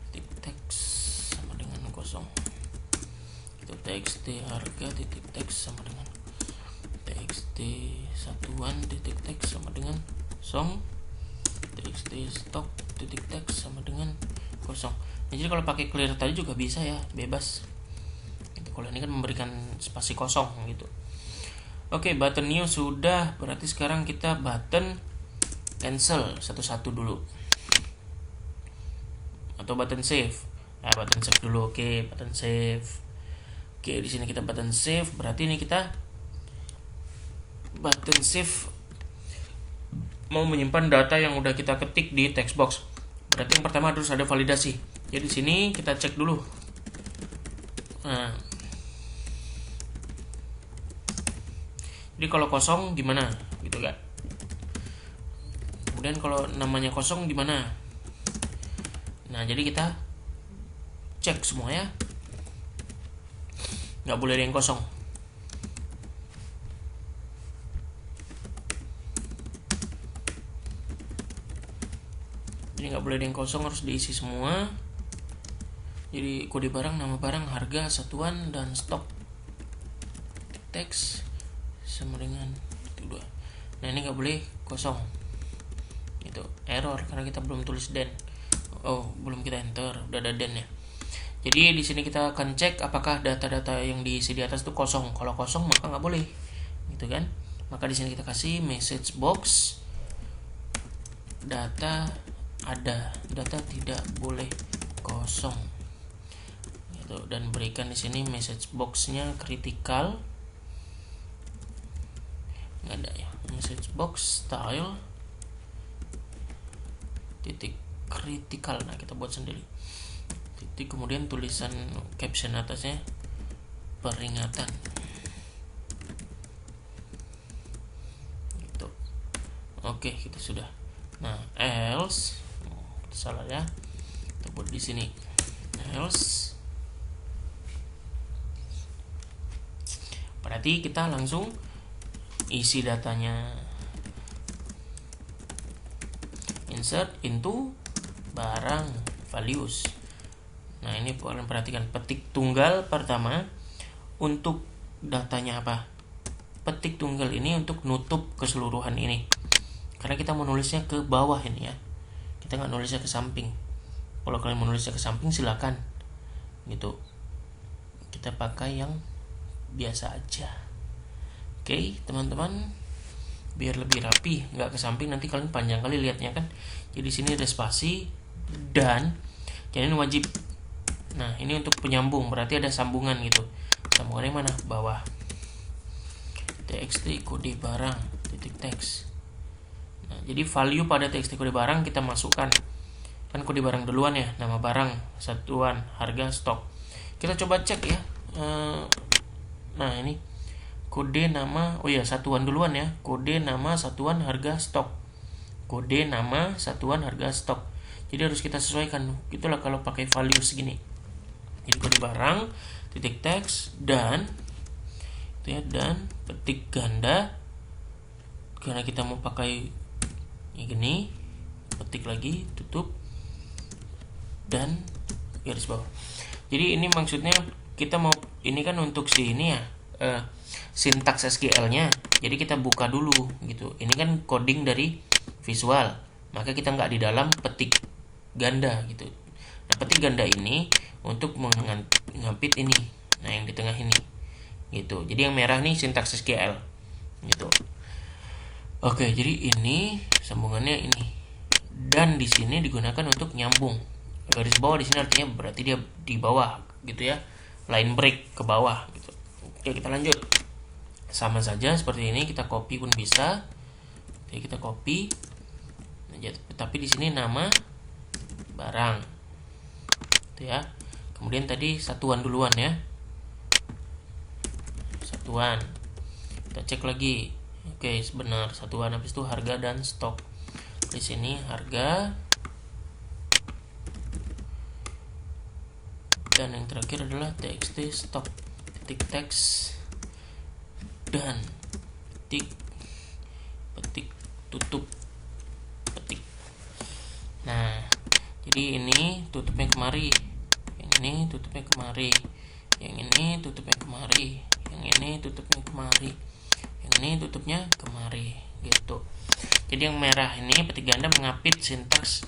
Titik text sama dengan kosong. Itu txt harga titik text sama dengan txt satuan titik text sama dengan kosong. Txt stok titik text sama dengan kosong. Nah, jadi kalau pakai clear tadi juga bisa ya, bebas. Kalau ini kan memberikan spasi kosong gitu. Oke, button new sudah. Berarti sekarang kita button cancel satu-satu dulu. Atau button save. Nah, button save dulu. Oke, button save. Oke, di sini kita button save. Berarti ini kita button save mau menyimpan data yang udah kita ketik di text box. Berarti yang pertama harus ada validasi. Jadi di sini kita cek dulu. Nah, jadi kalau kosong gimana gitu kan. Kemudian kalau namanya kosong gimana? Nah, jadi kita cek semua ya, nggak boleh ada yang kosong. Jadi nggak boleh ada yang kosong, harus diisi semua. Jadi kode barang, nama barang, harga, satuan, dan stok. Teks sama dengan itu dua. Nah, ini nggak boleh kosong. Itu error karena kita belum tulis den. Oh, belum kita enter, udah ada den ya. Jadi di sini kita akan cek apakah data-data yang diisi di atas itu kosong. Kalau kosong maka nggak boleh, gitu kan? Maka di sini kita kasih message box, data ada, data tidak boleh kosong. Gitu. Dan berikan di sini message box-nya critical. Nggak ada ya. Message box style titik critical. Nah, kita buat sendiri. Kemudian tulisan caption atasnya peringatan gitu. Oke, kita sudah. Nah, else salah ya, kita buat di sini else. Berarti kita langsung isi datanya, insert into barang values. Nah, ini kalian perhatikan, petik tunggal pertama untuk datanya apa? Petik tunggal ini untuk nutup keseluruhan ini. Karena kita mau nulisnya ke bawah ini ya. Kita nggak nulisnya ke samping. Kalau kalian mau nulisnya ke samping silakan. Gitu. Kita pakai yang biasa aja. Oke, teman-teman. Biar lebih rapi, nggak ke samping, nanti kalian panjang kali lihatnya kan. Jadi sini ada spasi dan jadi ini wajib. Nah, ini untuk penyambung, berarti ada sambungan gitu. Sambungannya mana? Bawah. TXT kode barang titik teks. Nah, jadi value pada TXT kode barang kita masukkan. Kan kode barang duluan ya, nama barang, satuan, harga, stok. Kita coba cek ya. Nah, ini kode nama, oh ya, satuan duluan ya. Kode nama, satuan, harga, stok. Kode nama, satuan, harga, stok. Jadi harus kita sesuaikan. Itulah kalau pakai value segini. Jadi kode barang titik teks dan itu ya, dan petik ganda karena kita mau pakai ini gini, petik lagi, tutup dan garis bawah. Jadi ini maksudnya kita mau, ini kan untuk si ini ya, sintaks SQL-nya. Jadi kita buka dulu gitu. Ini kan coding dari visual, maka kita nggak di dalam petik ganda gitu. Nah, petik ganda ini untuk mengapit ini. Nah, yang di tengah ini. Gitu. Jadi yang merah nih sintaks SQL. Gitu. Oke, jadi ini sambungannya ini. Dan di sini digunakan untuk nyambung. Garis bawah di sini artinya berarti dia di bawah gitu ya. Line break ke bawah gitu. Oke, kita lanjut. Sama saja seperti ini, kita copy pun bisa. Oke, kita copy. Tapi di sini nama barang. Itu ya. Kemudian tadi satuan duluan ya. Satuan. Kita cek lagi. Oke, benar satuan, habis itu harga dan stok. Di sini harga. Dan yang terakhir adalah txt stok titik teks dan petik tutup petik. Nah, jadi ini tutupnya kemari, yang ini tutupnya kemari, yang ini tutupnya kemari, yang ini tutupnya kemari, yang ini tutupnya kemari gitu. Jadi yang merah ini petik ganda mengapit sintaks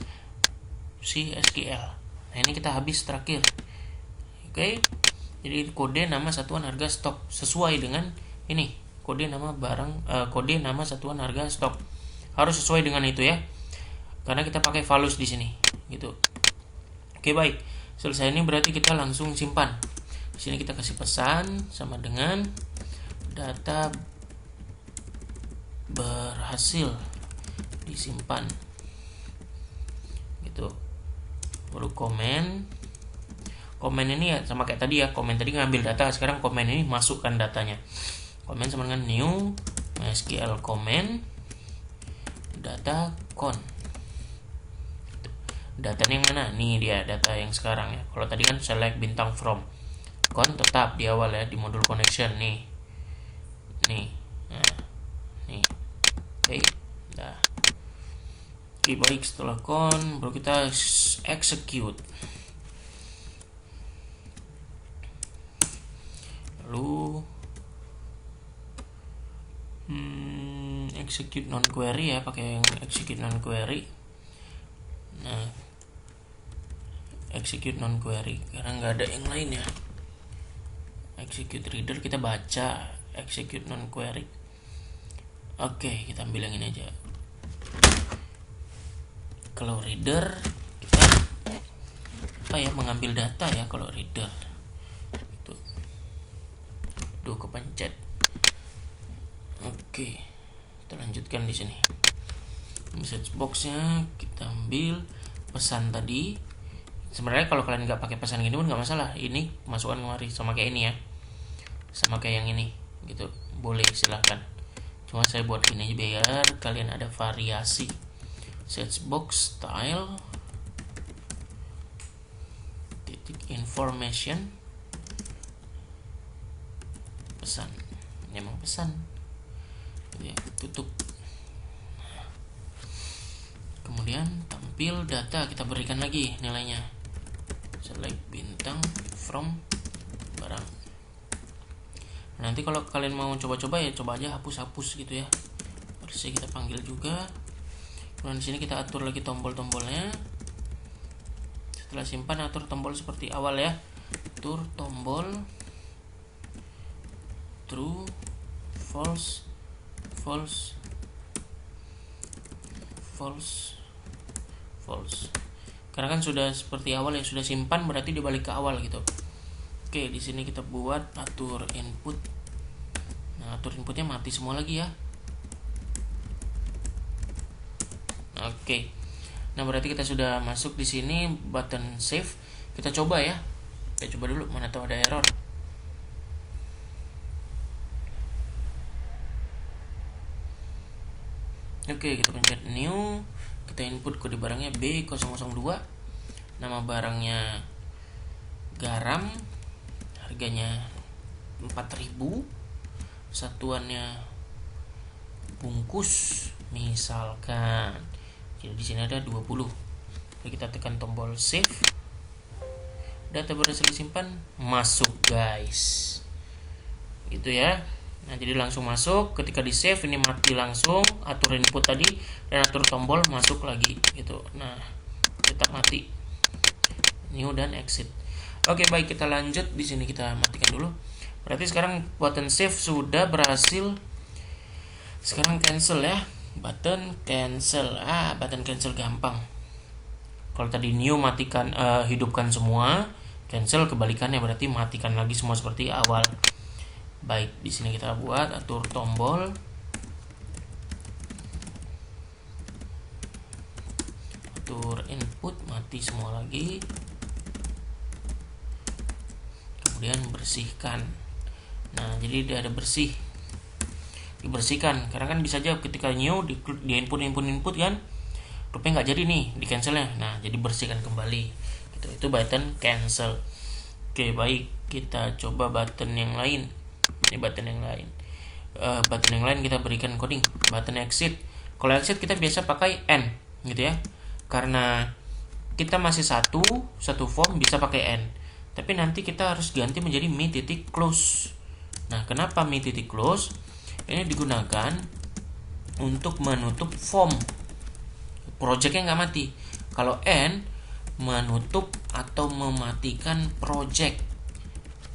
si SQL. Nah, ini kita habis terakhir. Oke. Jadi kode nama satuan harga stok sesuai dengan ini, kode nama barang, kode nama satuan harga stok harus sesuai dengan itu ya, karena kita pakai values di sini gitu. Oke, baik, selesai. Ini berarti kita langsung simpan. Di sini kita kasih pesan sama dengan data berhasil disimpan gitu. Baru komen ini ya sama kayak tadi ya. Komen tadi ngambil data, sekarang komen ini masukkan datanya. Komen sama dengan new MySQL comment data con. Datanya yang mana? Nih dia data yang sekarang ya. Kalau tadi kan select bintang from, tetap di awal ya, di modul connection nih. Nah, nih. Oke. Nah. Oke, baik, setelah baru kita execute. Lalu execute non query ya, pakai yang execute non query. Nah, execute non query karena nggak ada yang lain ya. Execute reader kita baca, execute non query. Oke, kita ambil yang ini aja. Kalau reader kita mengambil data ya. Kalau reader itu kepencet. Oke, kita lanjutkan di sini. Message boxnya kita ambil pesan tadi. Sebenarnya kalau kalian nggak pakai pesan gini pun nggak masalah. Ini masukkan kemari sama kayak ini ya, sama kayak yang ini gitu, boleh, silahkan. Cuma saya buat ini aja biar kalian ada variasi. Message box style titik information pesan. Ini emang pesan ya, tutup. Kemudian tampil data, kita berikan lagi nilainya. Select bintang from barang. Nanti kalau kalian mau coba-coba ya coba aja hapus-hapus gitu ya. Versi kita panggil juga. Kemudian di sini kita atur lagi tombol-tombolnya. Setelah simpan, atur tombol seperti awal ya. Atur tombol true, false, false, false, false. Karena kan sudah seperti awal ya, sudah simpan berarti dibalik ke awal gitu. Oke, di sini kita buat atur input. Nah, atur inputnya mati semua lagi ya. Oke. Nah, berarti kita sudah masuk di sini button save. Kita coba ya. Kita coba dulu, mana tahu ada error. Oke, kita pencet new. Kita input kode barangnya B002. Nama barangnya garam. Harganya 4.000. Satuannya bungkus misalkan. Jadi di sini ada 20. Jadi kita tekan tombol save. Data berhasil disimpan, masuk guys. Gitu ya. Nah, jadi langsung masuk. Ketika di save ini mati langsung. Atur input tadi dan atur tombol masuk lagi gitu. Nah, tetap mati. New dan exit. Oke, baik, kita lanjut. Di sini kita matikan dulu. Berarti sekarang button save sudah berhasil. Sekarang cancel ya. Button cancel. Button cancel gampang. Kalau tadi new matikan, hidupkan semua. Cancel kebalikannya, berarti matikan lagi semua seperti awal. Baik, di sini kita buat atur tombol. Atur input, mati semua lagi. Kemudian bersihkan. Nah, jadi dia ada bersih. Dibersihkan. Karena kan bisa aja ketika new di input kan, rupanya nggak jadi nih di cancelnya. Nah, jadi bersihkan kembali. Gitu. Itu button cancel. Oke, baik, kita coba button yang lain. Ini button yang lain. Button yang lain kita berikan coding. Button exit. Kalau exit kita biasa pakai N gitu ya. Karena kita masih satu form bisa pakai N. Tapi nanti kita harus ganti menjadi me.close. Nah, kenapa me.close? Ini digunakan untuk menutup form. Projectnya nggak mati. Kalau N menutup atau mematikan project.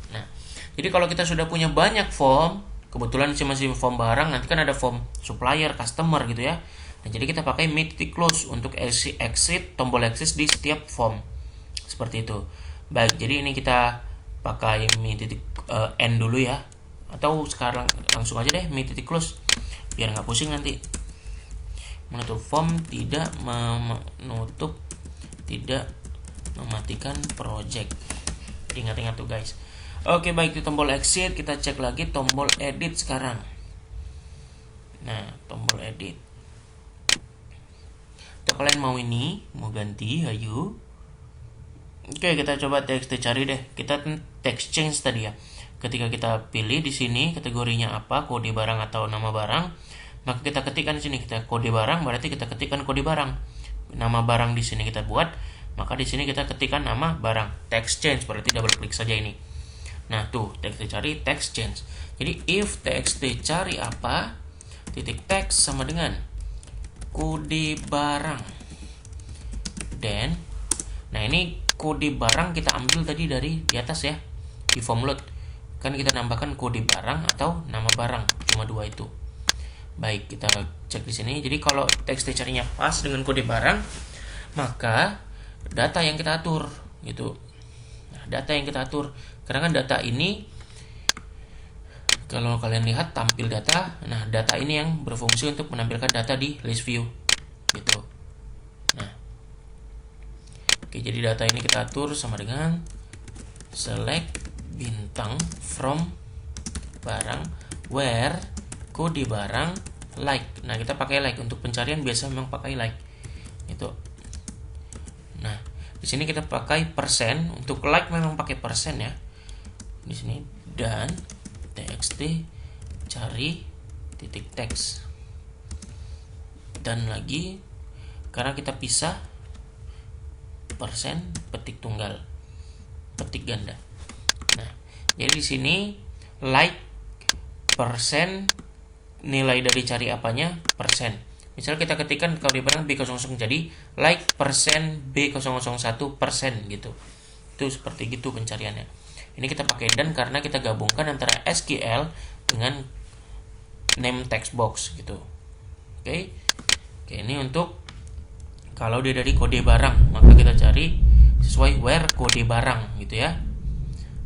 Nah, jadi kalau kita sudah punya banyak form, kebetulan masih form barang, nanti kan ada form supplier, customer gitu ya. Nah, jadi kita pakai me.close untuk exit, tombol exit di setiap form. Seperti itu. Baik, jadi ini kita pakai me.n dulu ya. Atau sekarang langsung aja deh me.close biar nggak pusing nanti. Menutup form, tidak menutup, tidak mematikan project. Ingat-ingat tuh guys. Oke, baik, di tombol exit kita cek lagi tombol edit sekarang. Nah, tombol edit. Kalau kalian mau mau ganti, ayo. Oke, kita coba txt cari deh. Kita text change tadi ya. Ketika kita pilih di sini kategorinya apa, kode barang atau nama barang, maka kita ketikkan di sini kita kode barang, berarti kita ketikkan kode barang. Nama barang di sini kita buat, maka di sini kita ketikkan nama barang. Text change berarti double klik saja ini. Nah, tuh txt cari text change. Jadi if txt cari apa titik text sama dengan kode barang. Dan nah ini kode barang kita ambil tadi dari di atas ya, di form load. Kan kita nambahkan kode barang atau nama barang, cuma dua itu. Baik, kita cek di sini. Jadi kalau txt carinya pas dengan kode barang, maka data yang kita atur gitu. Nah, data yang kita atur, karena kan data ini kalau kalian lihat tampil data. Nah, data ini yang berfungsi untuk menampilkan data di list view gitu. Nah, oke, jadi data ini kita atur sama dengan select bintang from barang where kode barang like. Nah, kita pakai like untuk pencarian, biasa memang pakai like itu. Nah, di sini kita pakai persen, untuk like memang pakai persen ya di sini. Dan txt cari titik text, dan lagi karena kita pisah persen petik tunggal petik ganda. Nah, jadi di sini like persen, nilai dari cari apanya persen. Misal kita ketikkan kode barang B00, jadi like persen B001 persen gitu. Itu seperti gitu pencariannya. Ini kita pakai dan karena kita gabungkan antara SQL dengan name text box gitu. Oke, ini untuk kalau dia dari kode barang, maka kita cari sesuai where kode barang gitu ya.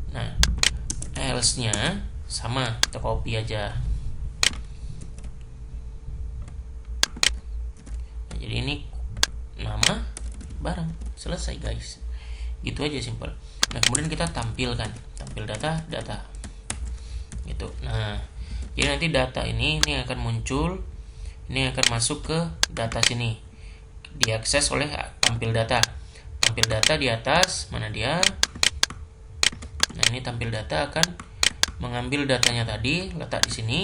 Nah, else-nya sama, kita copy aja. Nah, jadi ini nama barang, selesai guys. Gitu aja simple. Nah, kemudian kita tampil data gitu. Nah, jadi nanti data ini akan muncul, ini akan masuk ke data sini, diakses oleh tampil data di atas. Mana dia? Nah, ini tampil data akan mengambil datanya tadi, letak di sini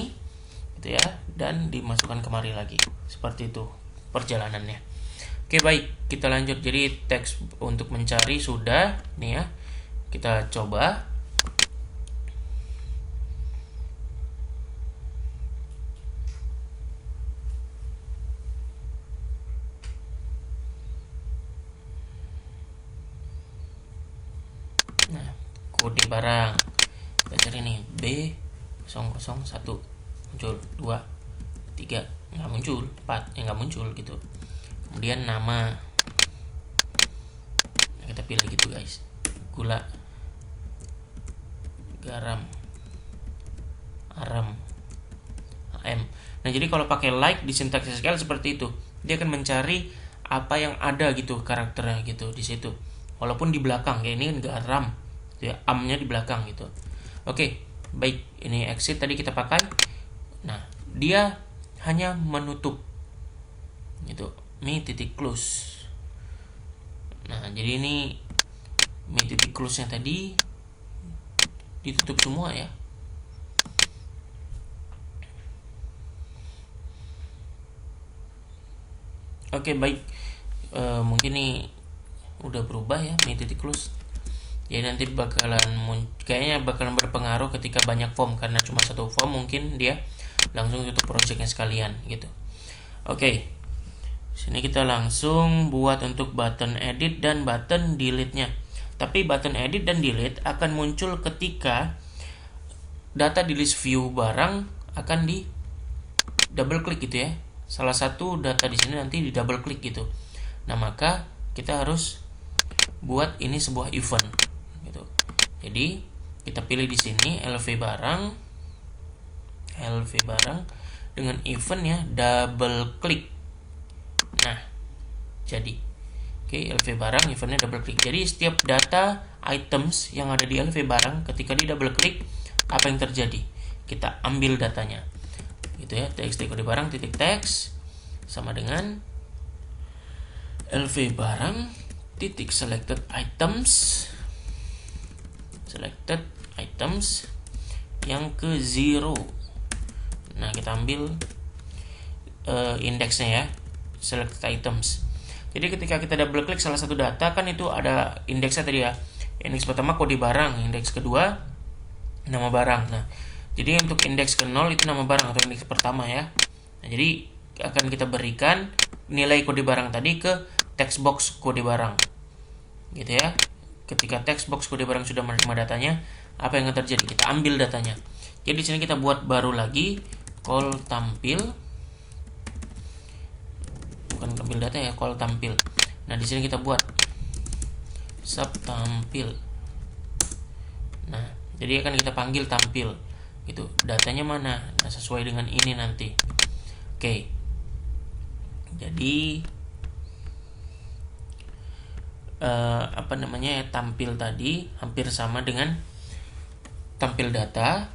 gitu ya, dan dimasukkan kemari lagi. Seperti itu perjalanannya. Oke, baik, kita lanjut. Jadi teks untuk mencari sudah nih ya. Kita coba. Nah, kode barang kita cari nih B001, muncul 2 3 nggak muncul, 4 nggak muncul gitu. Kemudian nama, nah, kita pilih gitu guys, gula, garam, arem, am. Nah, jadi kalau pakai like di sintaks SQL seperti itu, dia akan mencari apa yang ada gitu karakternya gitu di situ, walaupun di belakang ya, ini kan garam ya, amnya di belakang gitu. Oke, baik, ini exit tadi kita pakai. Nah, dia hanya menutup gitu, me titik close. Nah, jadi ini me titik close nya tadi ditutup semua ya. Oke, baik, mungkin ini udah berubah ya me titik close. Jadi nanti kayaknya bakalan berpengaruh ketika banyak form, karena cuma satu form mungkin dia langsung tutup projectnya sekalian gitu. Oke, sini kita langsung buat untuk button edit dan button delete nya. Tapi button edit dan delete akan muncul ketika data di list view barang akan di double klik gitu ya. Salah satu data di sini nanti di double klik gitu. Nah, maka kita harus buat ini sebuah event gitu. Jadi kita pilih di sini LV barang dengan event ya double klik. Nah, jadi oke, LV barang eventnya double klik. Jadi setiap data items yang ada di LV barang ketika di double klik, apa yang terjadi? Kita ambil datanya gitu ya. Txt kode barang titik text sama dengan LV barang titik selected items yang ke 0. Nah, kita ambil indeksnya ya, selected items. Jadi ketika kita double klik salah satu data, kan itu ada indeksnya tadi ya. Indeks pertama kode barang, indeks kedua nama barang. Nah, jadi untuk indeks ke 0 itu nama barang atau indeks pertama ya. Nah, jadi akan kita berikan nilai kode barang tadi ke text box kode barang. Gitu ya. Ketika text box kode barang sudah menerima datanya, apa yang akan terjadi? Kita ambil datanya. Jadi di sini kita buat baru lagi call tampil. Bukan tampil data ya, call tampil. Nah, di sini kita buat sub tampil. Nah, jadi akan kita panggil tampil. Itu datanya mana? Nah, sesuai dengan ini nanti. Oke. Jadi tampil tadi hampir sama dengan tampil data.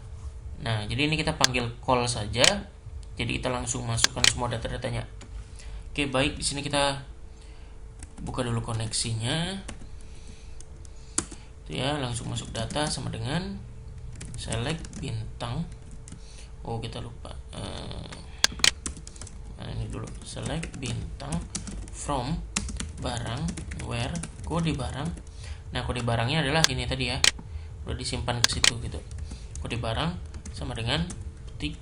Nah, jadi ini kita panggil call saja. Jadi kita langsung masukkan semua data-datanya. Oke, baik, di sini kita buka dulu koneksinya. Itu ya, langsung masuk data sama dengan select bintang. Oh, kita lupa. Ini dulu, select bintang from barang where kode barang. Nah, kode barangnya adalah ini tadi ya, udah disimpan ke situ gitu. Kode barang sama dengan titik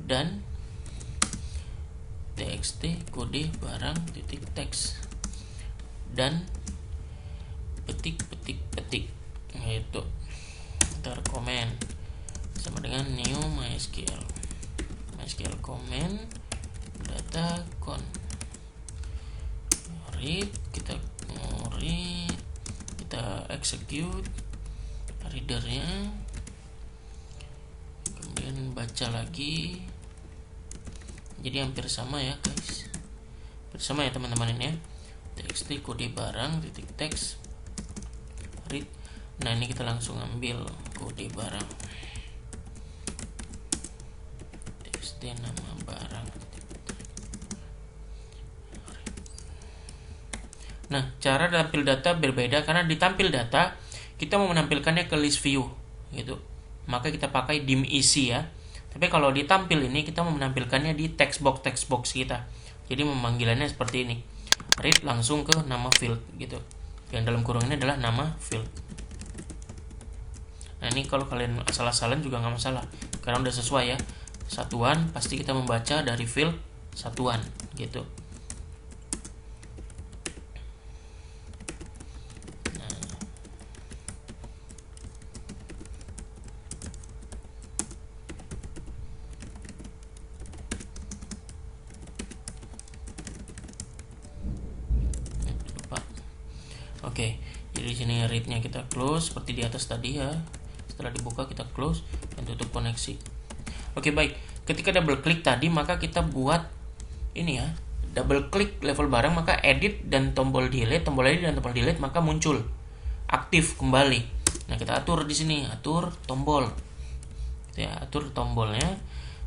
dan txt kode barang titik text dan petik. Nah, itu ntar komen sama dengan new MySQL comment data con read, kita execute readernya, kemudian baca lagi. Jadi hampir sama ya guys, bersama ya teman-teman ini ya. Txt kode barang titik text read. Nah, ini kita langsung ambil kode barang, txt nama barang. Nah, cara tampil data berbeda karena di tampil data kita mau menampilkannya ke list view gitu, maka kita pakai dim isi ya. Tapi kalau di tampil ini kita mau menampilkannya di text box kita. Jadi memanggilannya seperti ini, read langsung ke nama field gitu. Yang dalam kurung ini adalah nama field. Nah, ini kalau kalian asal-asalan juga nggak masalah karena udah sesuai ya. Satuan pasti kita membaca dari field satuan gitu. Oke, jadi di sini read-nya kita close seperti di atas tadi ya. Setelah dibuka kita close dan tutup koneksi. Oke, baik. Ketika double klik tadi maka kita buat ini ya. Double klik level barang maka edit dan tombol delete, maka muncul aktif kembali. Nah, kita atur di sini, atur tombol. Ya, atur tombolnya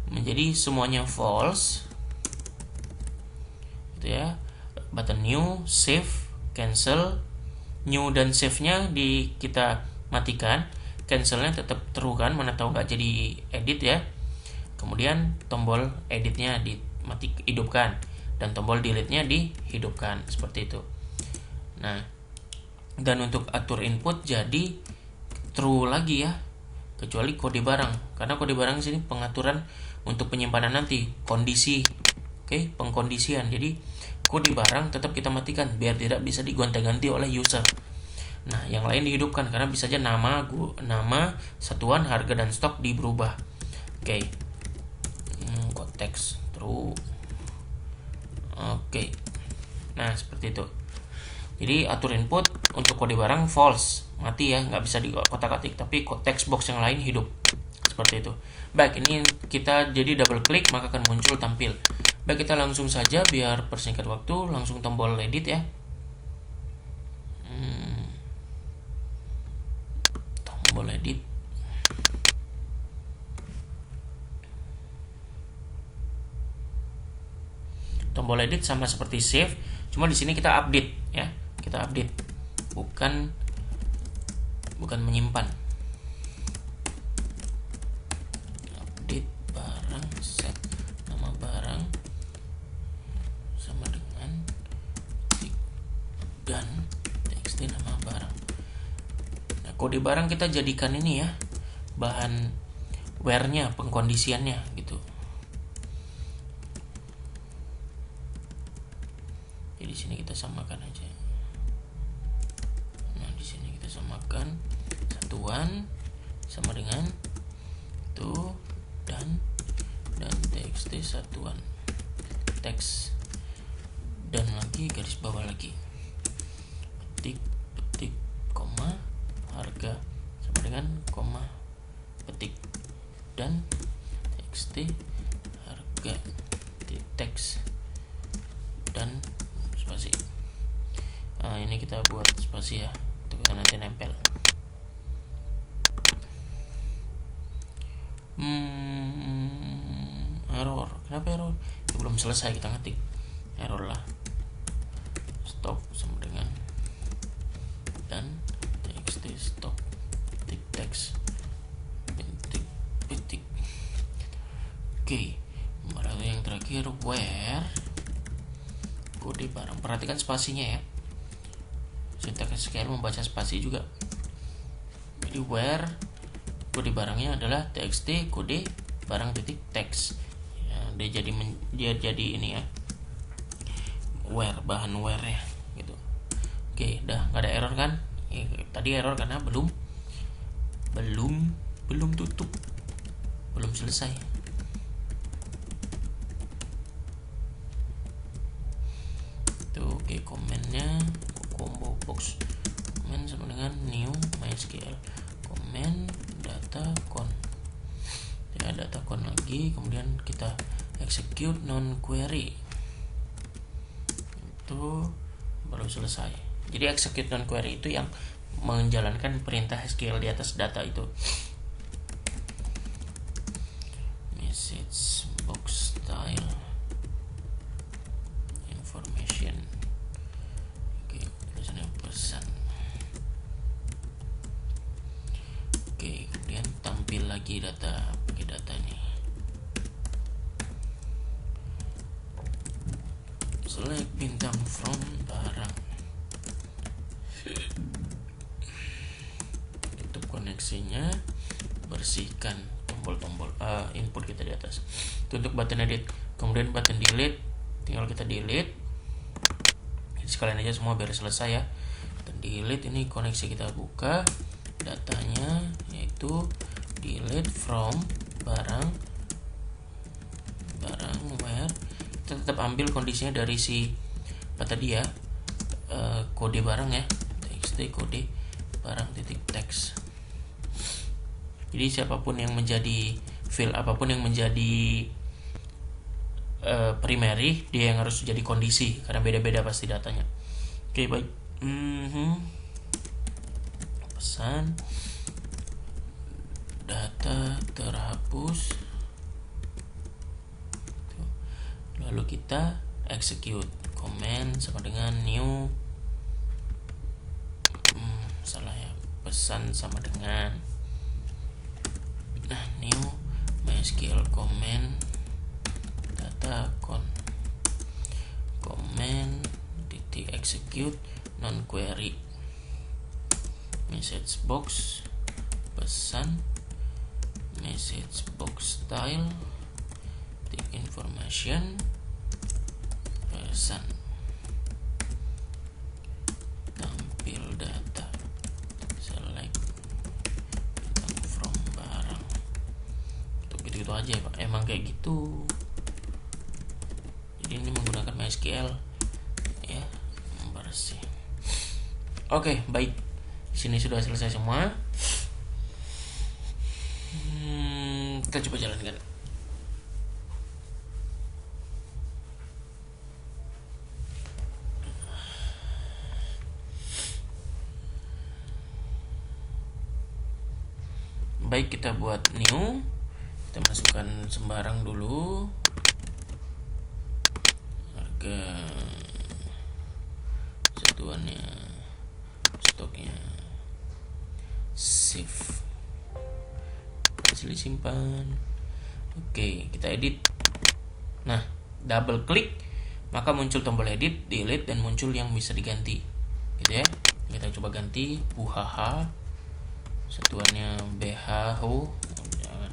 menjadi semuanya false. Gitu ya. Button new, save, cancel. New dan save-nya kita matikan, cancel-nya tetap true kan, mana tahu nggak jadi edit ya. Kemudian tombol editnya hidupkan dan tombol delete-nya dihidupkan seperti itu. Nah, dan untuk atur input jadi true lagi ya, kecuali kode barang, karena kode barang sini pengaturan untuk penyimpanan nanti kondisi. Oke, pengkondisian. Jadi kode barang tetap kita matikan biar tidak bisa digonta-ganti oleh user. Nah, yang lain dihidupkan karena bisa aja nama, satuan, harga dan stok berubah. Oke. Konteks true. Oke. Nah, seperti itu. Jadi atur input untuk kode barang false, mati ya, nggak bisa di kotak-katik, tapi text box yang lain hidup. Seperti itu. Baik, ini kita jadi double klik maka akan muncul tampil. Baik, kita langsung saja biar persingkat waktu, langsung tombol edit ya. Tombol edit. Tombol edit sama seperti save, Cuma di sini kita update ya, kita update, bukan menyimpan. Update barang, set nama barang sama dengan dan txt nama barang. Nah, kode barang kita jadikan ini ya, bahan where-nya, pengkondisiannya gitu. Jadi di sini kita samakan aja. Nah, di sini kita samakan satuan sama dengan itu dan txt satuan teks, dan lagi garis bawah lagi petik koma harga sama dengan koma petik dan txt harga teks dan spasi. Nah, ini kita buat spasi ya, untuk nanti nempel. Error, kenapa error? Ya, belum selesai kita ngetik, error lah. Stop sama dengan dan txt stop petik teks petik. Oke, lalu yang terakhir where kode barang. Perhatikan spasinya ya, sintaks SQL membaca spasi juga. Jadi where kode barangnya adalah txt kode barang titik teks ya, dia jadi ini ya, where, bahan where ya gitu. Oke, udah nggak ada error kan ya, tadi error karena belum tutup, belum selesai. Tuh, oke, komennya combo box komen sama dengan new MySQL komen data con ya, data con lagi, kemudian kita execute non query, itu baru selesai. Jadi execute non query itu yang menjalankan perintah SQL di atas data itu. Message box style information, oke, tulisannya pesan. Oke, kemudian tampil lagi data, pakai data nih. Select bintang from barang. Tutup koneksinya, bersihkan tombol-tombol input kita di atas. Tutup button edit, kemudian button delete, tinggal kita delete. Sekalian aja semua biar selesai ya. Button delete, ini koneksi kita buka, datanya yaitu delete from barang where. Kita tetap ambil kondisinya dari si apa tadi ya, kode barang ya, txt kode barang titik teks. Jadi siapapun yang menjadi field, apapun yang menjadi primary, dia yang harus jadi kondisi karena beda-beda pasti datanya. Oke, baik. Pesan data terhapus, lalu kita execute command sama dengan new salah ya, pesan sama dengan new MySQL command data con command titik execute non query message box pesan message box style titik information pesan tampil data select bintang from barang. Gitu aja ya Pak, emang kayak gitu. Jadi ini menggunakan MySQL ya, bersih. Oke, baik. Sini sudah selesai semua. Kita coba jalankan. Baik, kita buat new. Kita masukkan sembarang dulu, harga satuannya, stoknya, save, hasil simpan. Oke, kita edit. Nah, double klik maka muncul tombol edit, delete, dan muncul yang bisa diganti gitu ya. Kita coba ganti buhaha, satuannya bhh, jangan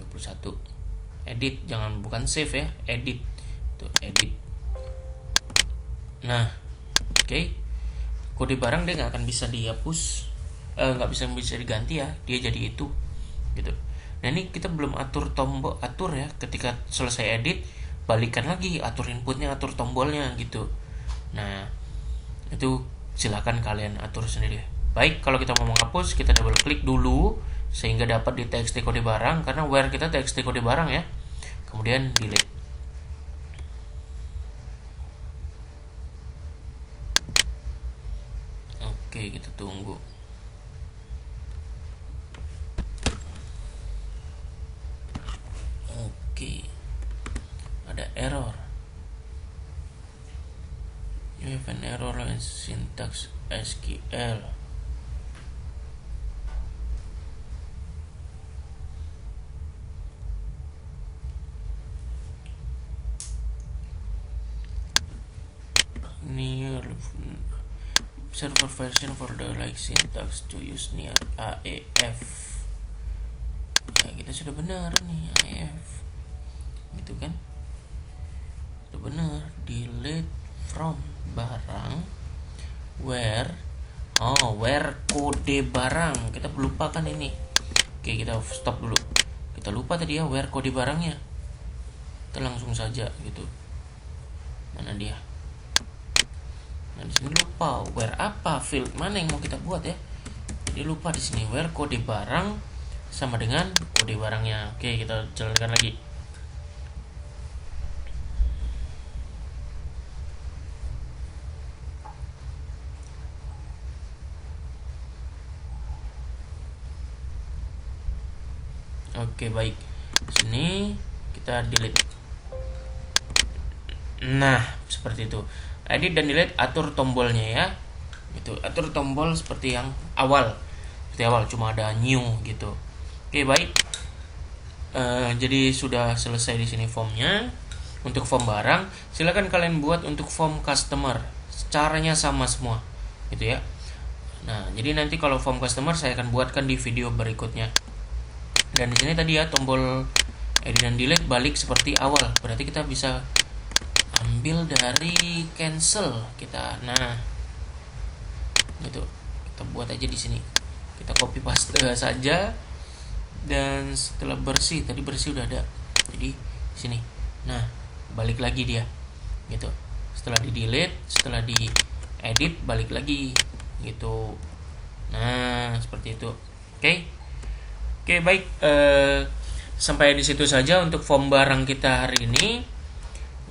21. Edit, jangan, bukan save ya, edit. Tuh, edit. Nah, oke. Kode barang dia nggak akan bisa dihapus, nggak bisa diganti ya, dia jadi itu gitu. Nah, ini kita belum atur tombol, atur ya, ketika selesai edit balikan lagi, atur inputnya, atur tombolnya gitu. Nah, itu silakan kalian atur sendiri. Baik, kalau kita mau menghapus, kita double klik dulu sehingga dapat di txt kode barang, karena where kita txt kode barang ya. Kemudian delete. Oke, kita tunggu. Oke, ada error. You have an error in syntax SQL. Near server version for the like syntax to use near AEF. Ya, kita sudah benar nih AEF. Gitu kan? Sudah benar. Delete from barang where kode barang. Kita lupakan ini. Oke, kita stop dulu. Kita lupa tadi ya where kode barangnya. Kita langsung saja gitu. Mana dia? Nah, di sini lupa where apa, field mana yang mau kita buat ya. Jadi lupa di sini where kode barang sama dengan kode barangnya. Oke, kita jalankan lagi. Oke, baik. Sini kita delete. Nah, seperti itu. Edit dan delete, atur tombolnya ya. Gitu, atur tombol seperti yang awal. Seperti awal, cuma ada new gitu. Oke, baik. Jadi sudah selesai di sini formnya. Untuk form barang, silakan kalian buat untuk form customer. Caranya sama semua, gitu ya. Nah, jadi nanti kalau form customer saya akan buatkan di video berikutnya. Dan di sini tadi ya tombol edit dan delete balik seperti awal. Berarti kita bisa ambil dari cancel kita. Nah, gitu. Kita buat aja di sini. Kita copy paste saja. Dan setelah bersih, tadi bersih udah ada. Jadi di sini. Nah, balik lagi dia. Gitu. Setelah di delete, setelah di edit balik lagi gitu. Nah, seperti itu. Oke. Oke, baik. Sampai di situ saja untuk form barang kita hari ini.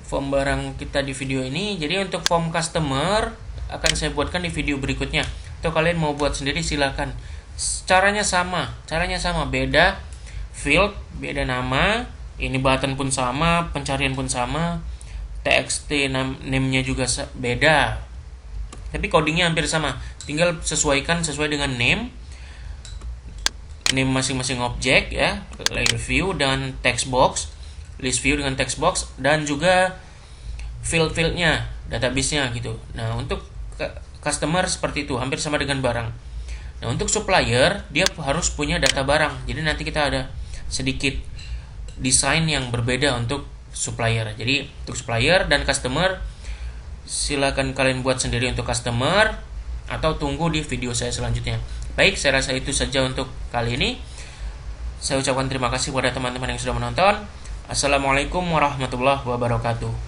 Form barang kita di video ini. Jadi untuk form customer akan saya buatkan di video berikutnya. Atau kalian mau buat sendiri silakan. Caranya sama, beda field, beda nama. Ini button pun sama, pencarian pun sama, txt name-nya juga beda. Tapi codingnya hampir sama. Tinggal sesuaikan sesuai dengan name masing-masing objek ya, layer view dan text box, list view dengan text box, dan juga field-fieldnya, database-nya gitu. Nah, untuk customer seperti itu, hampir sama dengan barang. Nah, untuk supplier dia harus punya data barang. Jadi nanti kita ada sedikit desain yang berbeda untuk supplier. Jadi untuk supplier dan customer silakan kalian buat sendiri untuk customer atau tunggu di video saya selanjutnya. Baik, saya rasa itu saja untuk kali ini. Saya ucapkan terima kasih kepada teman-teman yang sudah menonton. Assalamualaikum warahmatullahi wabarakatuh.